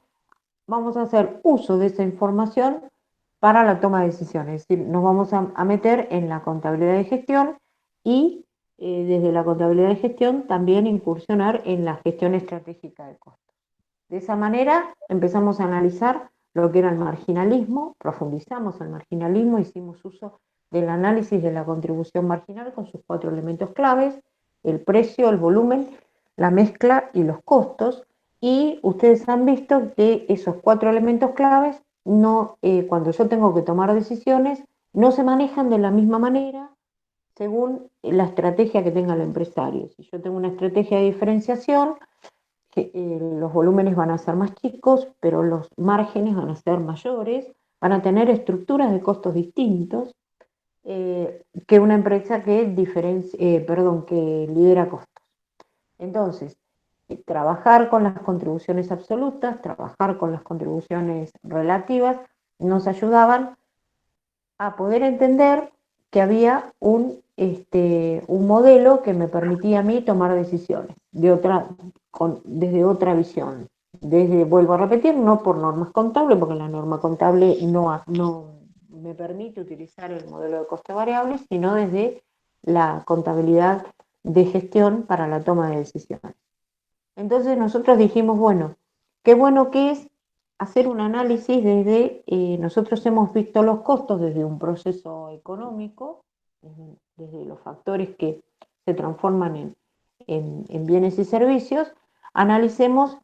vamos a hacer uso de esa información para la toma de decisiones. Es decir, nos vamos a meter en la contabilidad de gestión y desde la contabilidad de gestión también incursionar en la gestión estratégica de costos. De esa manera empezamos a analizar lo que era el marginalismo, profundizamos el marginalismo, hicimos uso del análisis de la contribución marginal con sus 4 elementos claves: el precio, el volumen, la mezcla y los costos. Y ustedes han visto que esos 4 elementos claves, no, cuando yo tengo que tomar decisiones, no se manejan de la misma manera según la estrategia que tenga el empresario. Si yo tengo una estrategia de diferenciación, los volúmenes van a ser más chicos, pero los márgenes van a ser mayores, van a tener estructuras de costos distintos que una empresa que lidera costos. Entonces, trabajar con las contribuciones absolutas, trabajar con las contribuciones relativas, nos ayudaban a poder entender que había un modelo que me permitía a mí tomar decisiones desde otra visión. Vuelvo a repetir, no por normas contables, porque la norma contable no me permite utilizar el modelo de coste variable, sino desde la contabilidad de gestión para la toma de decisiones. Entonces nosotros dijimos, bueno, qué bueno que es hacer un análisis nosotros hemos visto los costos desde un proceso económico, desde los factores que se transforman en bienes y servicios, analicemos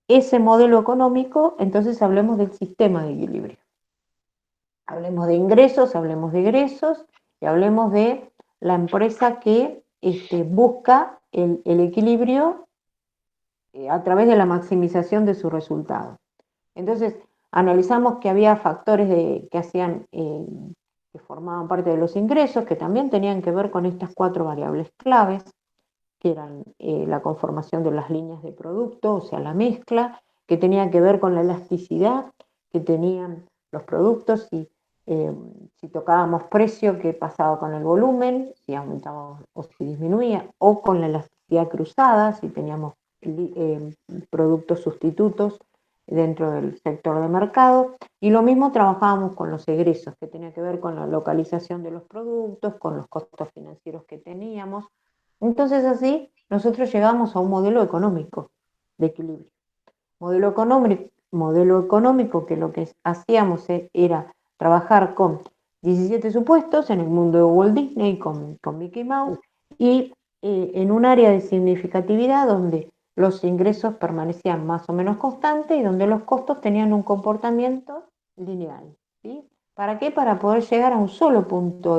ese modelo económico, entonces hablemos del sistema de equilibrio. Hablemos de ingresos, hablemos de egresos y hablemos de la empresa que busca el equilibrio a través de la maximización de su resultado. Entonces, analizamos que había factores que formaban parte de los ingresos, que también tenían que ver con estas 4 variables claves, que eran la conformación de las líneas de producto, o sea, la mezcla, que tenía que ver con la elasticidad que tenían los productos, si tocábamos precio, qué pasaba con el volumen, si aumentaba o si disminuía, o con la elasticidad cruzada, si teníamos productos sustitutos dentro del sector de mercado. Y lo mismo trabajábamos con los egresos, que tenía que ver con la localización de los productos, con los costos financieros que teníamos. Entonces así nosotros llegamos a un modelo económico de equilibrio. Modelo económico que lo que hacíamos era trabajar con 17 supuestos en el mundo de Walt Disney, con Mickey Mouse, y en un área de significatividad donde los ingresos permanecían más o menos constantes y donde los costos tenían un comportamiento lineal. ¿Sí? ¿Para qué? Para poder llegar a un solo punto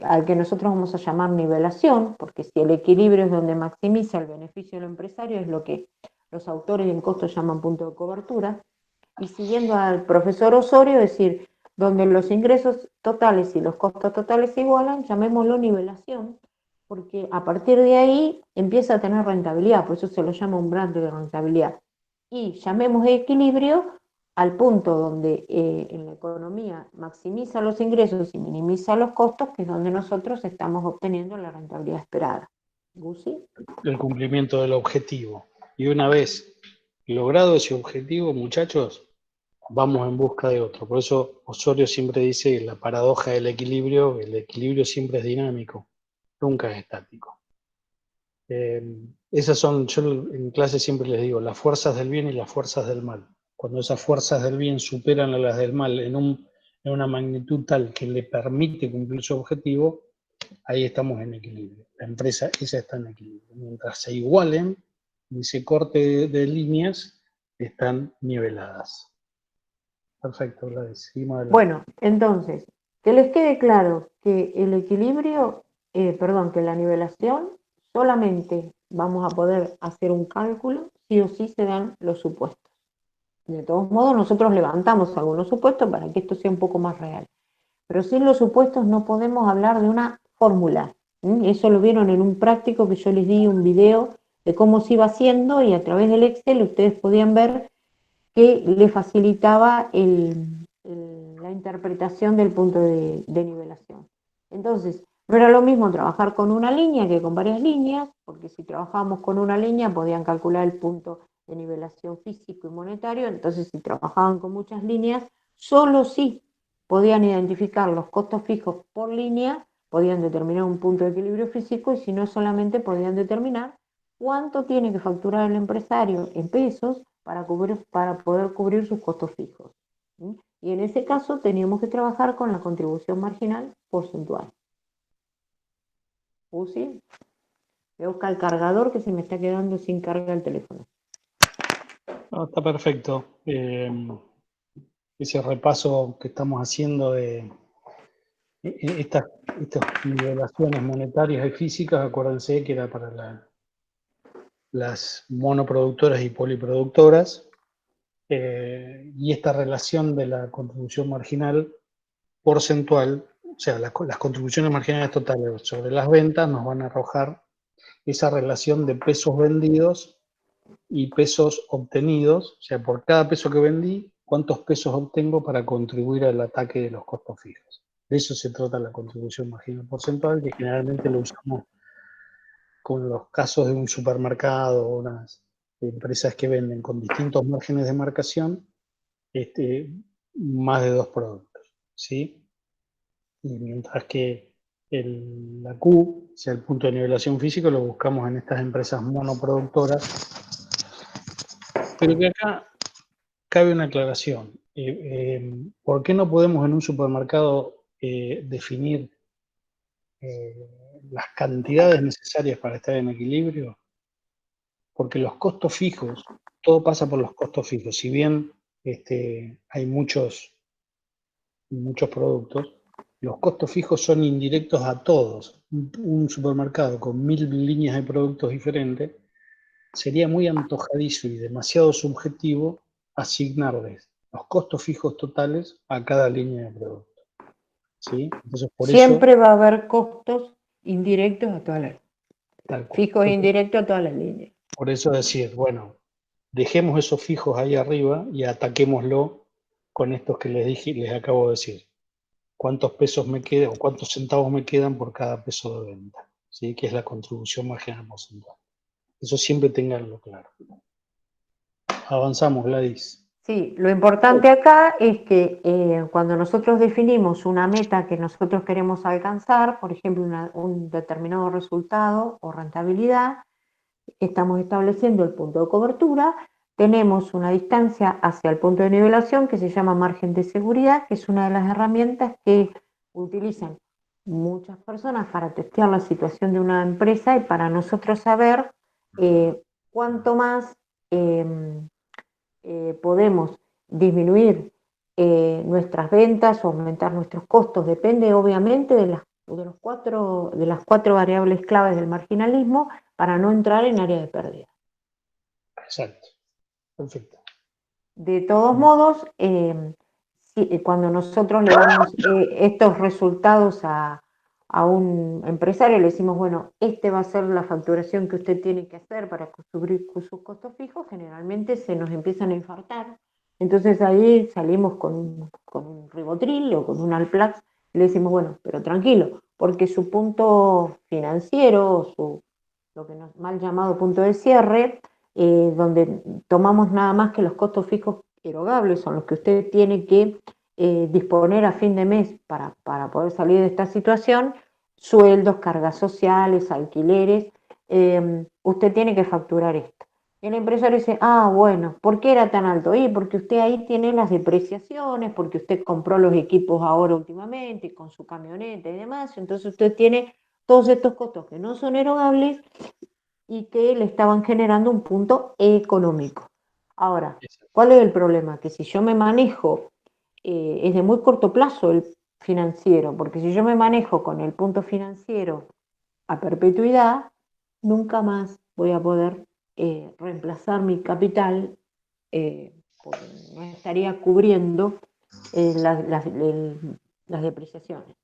al que nosotros vamos a llamar nivelación, porque si el equilibrio es donde maximiza el beneficio del empresario, es lo que los autores en costos llaman punto de cobertura, y siguiendo al profesor Osorio, es decir, donde los ingresos totales y los costos totales se igualan, llamémoslo nivelación, porque a partir de ahí empieza a tener rentabilidad, por eso se lo llama umbral de rentabilidad. Y llamemos equilibrio al punto donde en la economía maximiza los ingresos y minimiza los costos, que es donde nosotros estamos obteniendo la rentabilidad esperada. ¿Gusi? El cumplimiento del objetivo. Y una vez logrado ese objetivo, muchachos, vamos en busca de otro. Por eso Osorio siempre dice la paradoja del equilibrio, el equilibrio siempre es dinámico, nunca es estático. Esas son, yo en clase siempre les digo, las fuerzas del bien y las fuerzas del mal. Cuando esas fuerzas del bien superan a las del mal en una magnitud tal que le permite cumplir su objetivo, ahí estamos en equilibrio. La empresa esa está en equilibrio. Mientras se igualen, y ese corte de líneas están niveladas. Perfecto, Gladys. Seguimos adelante. Bueno, entonces, que les quede claro que el equilibrio, que la nivelación, solamente vamos a poder hacer un cálculo sí o sí se dan los supuestos. De todos modos, nosotros levantamos algunos supuestos para que esto sea un poco más real. Pero sin los supuestos no podemos hablar de una fórmula. Eso lo vieron en un práctico que yo les di un video de cómo se iba haciendo y a través del Excel ustedes podían ver que le facilitaba la interpretación del punto de nivelación. Entonces, no era lo mismo trabajar con una línea que con varias líneas, porque si trabajábamos con una línea podían calcular el punto de nivelación físico y monetario, entonces si trabajaban con muchas líneas, solo si podían identificar los costos fijos por línea, podían determinar un punto de equilibrio físico, y si no, solamente podían determinar cuánto tiene que facturar el empresario en pesos para poder cubrir sus costos fijos. Y en ese caso teníamos que trabajar con la contribución marginal porcentual. ¿Usi? Voy a buscar el cargador, que se me está quedando sin carga el teléfono. No, está perfecto. Ese repaso que estamos haciendo de estas nivelaciones monetarias y físicas, acuérdense que era para las monoproductoras y poliproductoras, y esta relación de la contribución marginal porcentual, o sea, las contribuciones marginales totales sobre las ventas nos van a arrojar esa relación de pesos vendidos y pesos obtenidos, o sea, por cada peso que vendí, cuántos pesos obtengo para contribuir al ataque de los costos fijos. De eso se trata la contribución marginal porcentual, que generalmente lo usamos con los casos de un supermercado o unas empresas que venden con distintos márgenes de marcación más de 2 productos, ¿sí? Y mientras que la Q, o sea, el punto de nivelación físico, lo buscamos en estas empresas monoproductoras, pero que acá cabe una aclaración. ¿Por qué no podemos en un supermercado definir las cantidades necesarias para estar en equilibrio? Porque los costos fijos, todo pasa por los costos fijos. Si bien hay muchos productos, los costos fijos son indirectos a todos. Un supermercado con 1000 líneas de productos diferentes sería muy antojadizo y demasiado subjetivo asignarles los costos fijos totales a cada línea de producto. ¿Sí? Entonces, por Siempre eso, va a haber costos indirectos a todas las tal cual. fijos e indirectos a todas las líneas. Por eso decir, bueno, dejemos esos fijos ahí arriba y ataquémoslo con estos que les acabo de decir. ¿Cuántos pesos me quedan o cuántos centavos me quedan por cada peso de venta? ¿Sí? Que es la contribución marginal porcentual. Eso siempre tenganlo claro. Avanzamos, Gladys. Sí, lo importante acá es que cuando nosotros definimos una meta que nosotros queremos alcanzar, por ejemplo, un determinado resultado o rentabilidad, estamos estableciendo el punto de cobertura, tenemos una distancia hacia el punto de nivelación que se llama margen de seguridad, que es una de las herramientas que utilizan muchas personas para testear la situación de una empresa y para nosotros saber cuánto más podemos disminuir nuestras ventas o aumentar nuestros costos. Depende obviamente de las cuatro variables claves del marginalismo para no entrar en área de pérdida. Exacto. Perfecto. De todos modos, cuando nosotros le damos estos resultados a a un empresario, le decimos, bueno, este va a ser la facturación que usted tiene que hacer para cubrir sus costos fijos, generalmente se nos empiezan a infartar. Entonces ahí salimos con un Rivotril o con un Alplax y le decimos, bueno, pero tranquilo, porque su punto financiero, lo que nos mal llamado punto de cierre, donde tomamos nada más que los costos fijos erogables, son los que usted tiene que disponer a fin de mes para poder salir de esta situación, sueldos, cargas sociales, alquileres, usted tiene que facturar esto. Y el empresario dice, ah, bueno, ¿por qué era tan alto? Y porque usted ahí tiene las depreciaciones, porque usted compró los equipos ahora últimamente, con su camioneta y demás, entonces usted tiene todos estos costos que no son erogables y que le estaban generando un punto económico. Ahora, ¿cuál es el problema? Que si yo me manejo, es de muy corto plazo el financiero, porque si yo me manejo con el punto financiero a perpetuidad, nunca más voy a poder reemplazar mi capital, porque no estaría cubriendo las depreciaciones.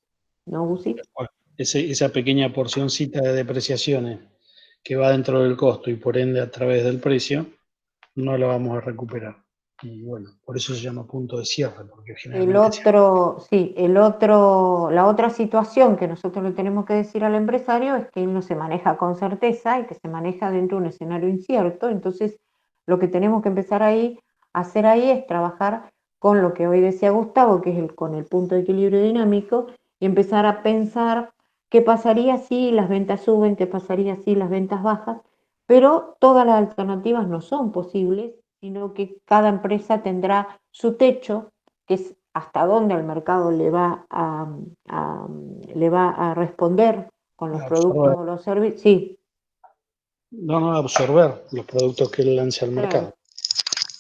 ¿No, Gusi? Esa pequeña porcioncita de depreciaciones que va dentro del costo y por ende a través del precio, no la vamos a recuperar. Y bueno, por eso se llama punto de cierre, porque generalmente La otra situación que nosotros le tenemos que decir al empresario es que él no se maneja con certeza y que se maneja dentro de un escenario incierto. Entonces, lo que tenemos que empezar a hacer ahí es trabajar con lo que hoy decía Gustavo, que es con el punto de equilibrio dinámico, y empezar a pensar qué pasaría si las ventas suben, qué pasaría si las ventas bajan, pero todas las alternativas no son posibles, sino que cada empresa tendrá su techo, que es hasta dónde el mercado le va a responder con los productos o los servicios. Sí. No absorber los productos que él lance al mercado.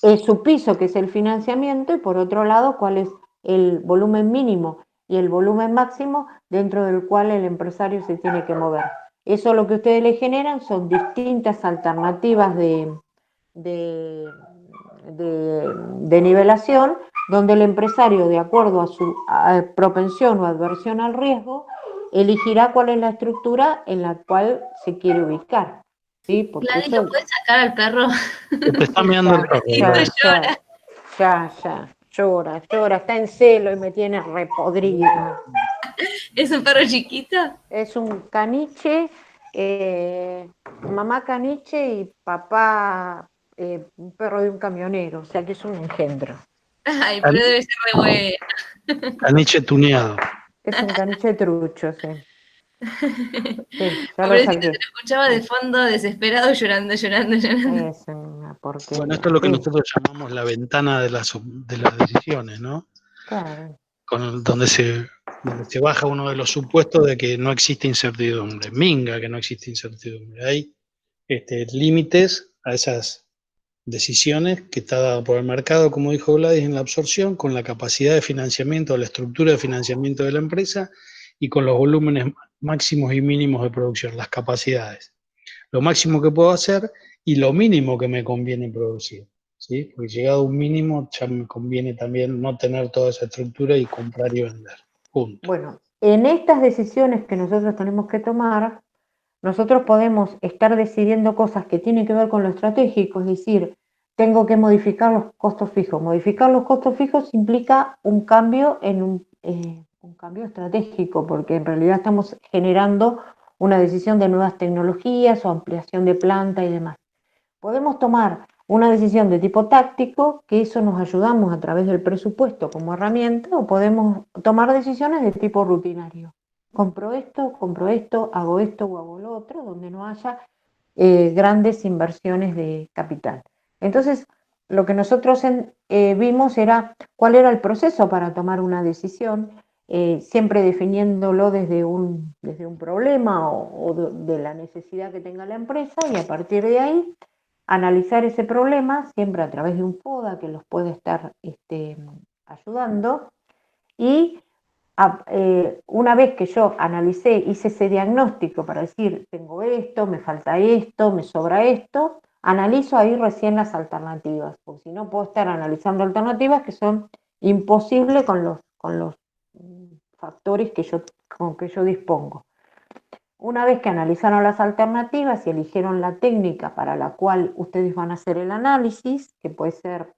Es su piso, que es el financiamiento, y por otro lado, cuál es el volumen mínimo y el volumen máximo dentro del cual el empresario se tiene que mover. Eso lo que ustedes le generan son distintas alternativas de nivelación, donde el empresario, de acuerdo a su propensión o adversión al riesgo, elegirá cuál es la estructura en la cual se quiere ubicar. ¿Sí? Porque Gladys, ¿lo puedes sacar al perro? Te está mirando el perro. Llora, está en celo y me tiene repodrida. ¿Es un perro chiquito? Es un caniche, mamá caniche y papá un perro de un camionero, o sea que es un engendro. Ay, pero debe ser re bueno. Caniche tuneado. Es un caniche trucho, sí. Sí, ya lo Pobrecito, saqué. te lo escuchaba de fondo, desesperado, llorando. Es una porquería. Bueno, esto es lo que nosotros llamamos la ventana de las decisiones, ¿no? Claro. Donde se baja uno de los supuestos de que no existe incertidumbre. Minga que no existe incertidumbre. Hay límites a esas decisiones que está dado por el mercado, como dijo Gladys, en la absorción, con la capacidad de financiamiento, la estructura de financiamiento de la empresa y con los volúmenes máximos y mínimos de producción, las capacidades. Lo máximo que puedo hacer y lo mínimo que me conviene producir, ¿sí? Porque llegado a un mínimo ya me conviene también no tener toda esa estructura y comprar y vender. Punto. Bueno, en estas decisiones que nosotros tenemos que tomar, nosotros podemos estar decidiendo cosas que tienen que ver con lo estratégico, es decir, tengo que modificar los costos fijos. Modificar los costos fijos implica un cambio en un cambio estratégico, porque en realidad estamos generando una decisión de nuevas tecnologías o ampliación de planta y demás. Podemos tomar una decisión de tipo táctico, que eso nos ayudamos a través del presupuesto como herramienta, o podemos tomar decisiones de tipo rutinario. Compro esto, hago esto o hago lo otro, donde no haya grandes inversiones de capital. Entonces, lo que nosotros vimos era cuál era el proceso para tomar una decisión, siempre definiéndolo desde un problema o de la necesidad que tenga la empresa, y a partir de ahí analizar ese problema, siempre a través de un FODA que los puede estar ayudando, y una vez que yo hice ese diagnóstico para decir, tengo esto, me falta esto, me sobra esto, analizo ahí recién las alternativas, porque si no puedo estar analizando alternativas que son imposibles con los factores que yo con que yo dispongo. Una vez que analizaron las alternativas y eligieron la técnica para la cual ustedes van a hacer el análisis, que puede ser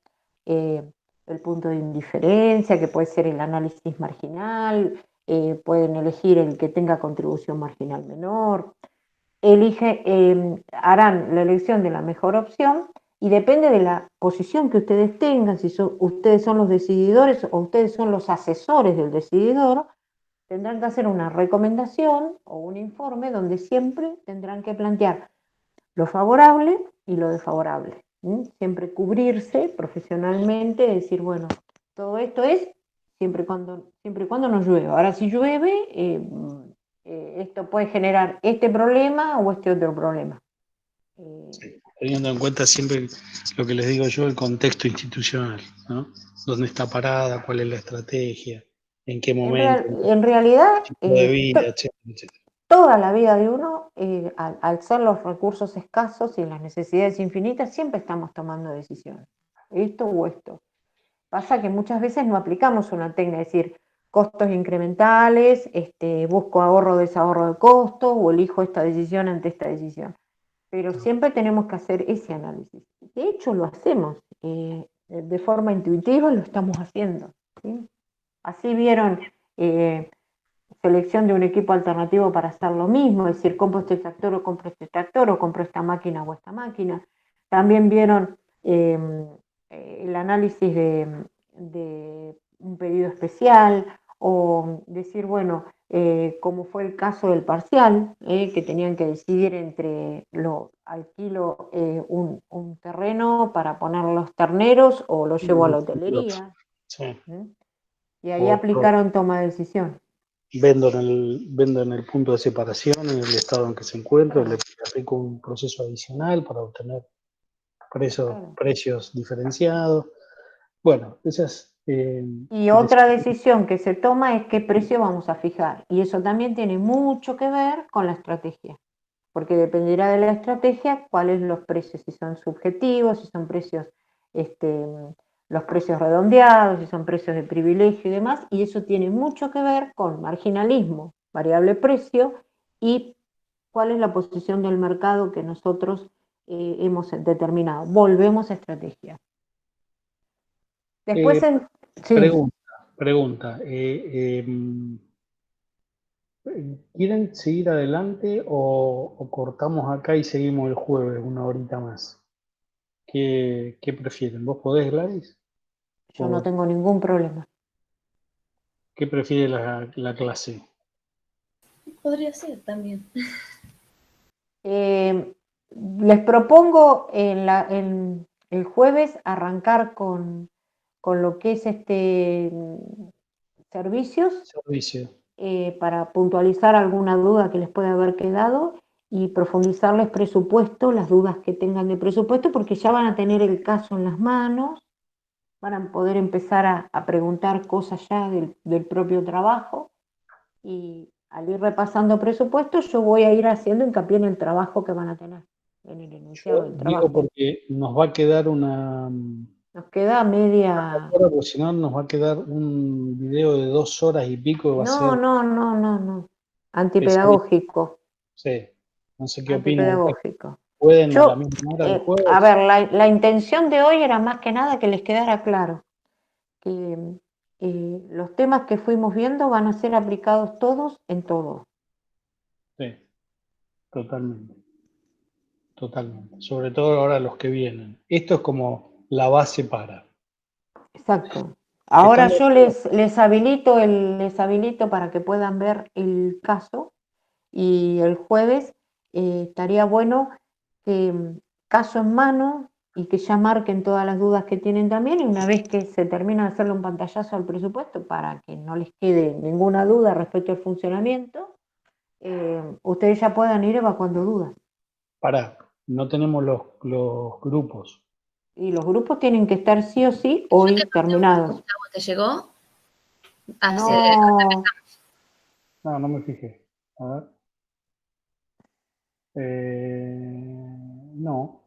el punto de indiferencia, que puede ser el análisis marginal, pueden elegir el que tenga contribución marginal menor, harán la elección de la mejor opción y depende de la posición que ustedes tengan, si ustedes son los decididores o ustedes son los asesores del decididor, tendrán que hacer una recomendación o un informe donde siempre tendrán que plantear lo favorable y lo desfavorable. Siempre cubrirse profesionalmente, decir, bueno, todo esto es siempre y cuando no llueva. Ahora, si llueve, esto puede generar este problema o este otro problema. Sí, teniendo en cuenta siempre lo que les digo yo, el contexto institucional, ¿no? ¿Dónde está parada? ¿Cuál es la estrategia? ¿En qué momento? En realidad, Tipo de vida, etcétera, etcétera. toda la vida de uno, al ser los recursos escasos y las necesidades infinitas, siempre estamos tomando decisiones, esto o esto. Pasa que muchas veces no aplicamos una técnica, es decir, costos incrementales, busco ahorro o desahorro de costos, o elijo esta decisión ante esta decisión. Pero siempre tenemos que hacer ese análisis. De hecho, lo hacemos, de forma intuitiva lo estamos haciendo, ¿sí? Así vieron selección de un equipo alternativo para hacer lo mismo, es decir, compro este tractor o compro este tractor, o compro esta máquina o esta máquina. También vieron el análisis de un pedido especial, o decir, bueno, como fue el caso del parcial, que tenían que decidir entre alquilo un terreno para poner los terneros o lo llevo a la hotelería. Sí. Y ahí aplicaron toma de decisión. Vendo en el punto de separación, en el estado en que se encuentra, le aplico un proceso adicional para obtener precios diferenciados. Bueno, esas... y otra decisión que se toma es qué precio vamos a fijar. Y eso también tiene mucho que ver con la estrategia, porque dependerá de la estrategia cuáles los precios, si son subjetivos, si son precios, los precios redondeados, si son precios de privilegio y demás, y eso tiene mucho que ver con marginalismo, variable precio, y cuál es la posición del mercado que nosotros hemos determinado. Volvemos a estrategia. Después, sí. Pregunta. ¿Quieren seguir adelante o cortamos acá y seguimos el jueves una horita más? ¿Qué prefieren? ¿Vos podés, Gladys? Yo no tengo ningún problema. ¿Qué prefiere la clase? Podría ser también. Les propongo en el jueves arrancar con lo que es servicios, para puntualizar alguna duda que les pueda haber quedado y profundizarles presupuesto, las dudas que tengan de presupuesto, porque ya van a tener el caso en las manos, van a poder empezar a preguntar cosas ya del propio trabajo, y al ir repasando presupuestos yo voy a ir haciendo hincapié en el trabajo que van a tener, en el enunciado del trabajo. Digo porque nos va a quedar nos queda media... Porque si no nos va a quedar un video de 2 horas y pico. Va a ser... No. Antipedagógico. Sí. No sé qué opinan. Antipedagógico. ¿Pueden a la misma hora del jueves? A ver, la intención de hoy era más que nada que les quedara claro que los temas que fuimos viendo van a ser aplicados todos en todo. Sí, totalmente. Sobre todo ahora los que vienen. Esto es como la base para. Exacto. Ahora yo les habilito para que puedan ver el caso, y el jueves estaría bueno que caso en mano y que ya marquen todas las dudas que tienen también, y una vez que se termina de hacerle un pantallazo al presupuesto para que no les quede ninguna duda respecto al funcionamiento, ustedes ya puedan ir evacuando dudas. No tenemos los grupos. Y los grupos tienen que estar sí o sí hoy terminados. ¿Te llegó? No me fijé. A ver. No.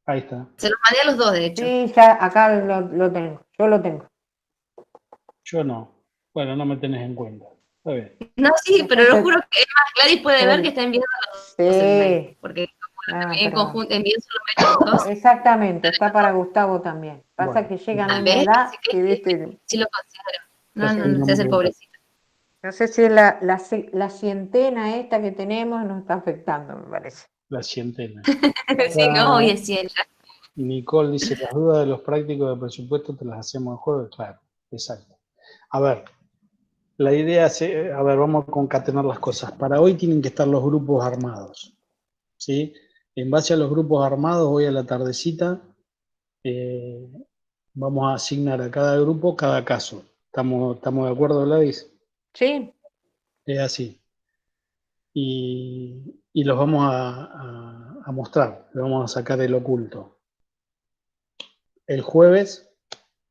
Ahí está. Se los mandé a los dos, de hecho. Sí, ya acá lo tengo. Yo lo tengo. Yo no. Bueno, no me tenés en cuenta. Está bien. No, sí, pero lo juro que es más, Gladys puede ver que está enviando los dos el mail, Sí, porque como no, lo en pero conjunto, envío solamente los dos. exactamente, está para Gustavo también. Pasa Bueno, que llegan a una ¿Ves? edad Dice que, viste, sí lo considero. ya No, no, estoy no, se hace el nombrando. pobrecito. no sé si es la cientena esta que tenemos nos está afectando, me parece. La cientena. Sí, no, hoy Acá es 100 ya. Nicole dice, las dudas de los prácticos de presupuesto te las hacemos el jueves. Claro, exacto. A ver, la idea es, a ver, vamos a concatenar las cosas. Para hoy tienen que estar los grupos armados, ¿sí? En base a los grupos armados, hoy a la tardecita, eh, vamos a asignar a cada grupo cada caso. ¿Estamos de acuerdo, Gladys? Sí, Es así. Y los vamos a mostrar, le vamos a sacar el oculto. El jueves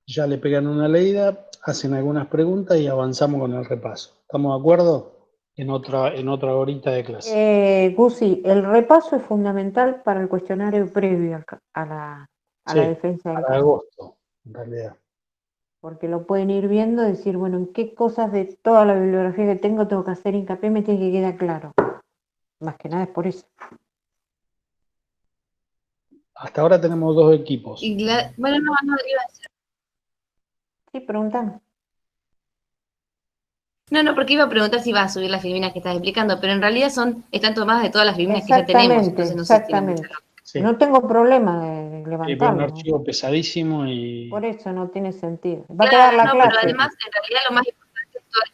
ya le pegan una leída, hacen algunas preguntas y avanzamos con el repaso. ¿Estamos de acuerdo? En otra horita de clase. Gusi, el repaso es fundamental para el cuestionario previo a la Sí, defensa del para caso, agosto, en realidad. porque lo pueden ir viendo, decir, bueno, en qué cosas de toda la bibliografía que tengo que hacer hincapié, me tiene que quedar claro. Más que nada es por eso. Hasta ahora tenemos dos equipos. Y bueno, no, no, iba a decir. Sí, preguntan. No, no, porque iba a preguntar si iba a subir las filminas que estás explicando, pero en realidad están tomadas de todas las filminas que ya tenemos, Exactamente, entonces no sé si tiene mucha exactamente. lógica. Sí, No tengo problema de pero un levantarlo, archivo pesadísimo por y eso no tiene sentido. Va a quedar Claro, la no, pero clase además, en realidad lo más importante es toda la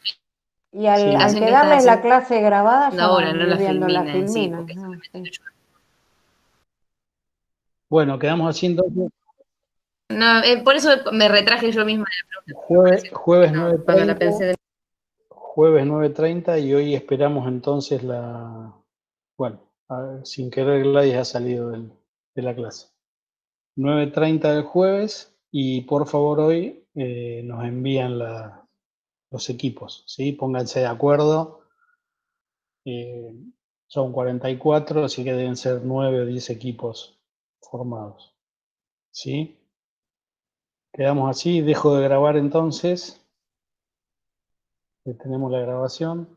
y al sí, explicación que estás quedarles la haciendo clase grabada ya ahora, van a no ir la viendo la filmina en sí, filmina, porque ¿no? solamente Sí. lo ayuda. bueno, quedamos así entonces. No, por eso me retraje yo misma de la pregunta, porque me Jueves, pareció jueves que no, cuando la 9:30. pensé de Jueves 9:30 y hoy esperamos entonces bueno, sin querer Gladys ha salido de la clase. 9:30 del jueves y por favor hoy nos envían los equipos, ¿sí? Pónganse de acuerdo. eh, Son 44, así que deben ser 9 o 10 equipos formados, ¿sí? Quedamos así, dejo de grabar entonces. Tenemos la grabación.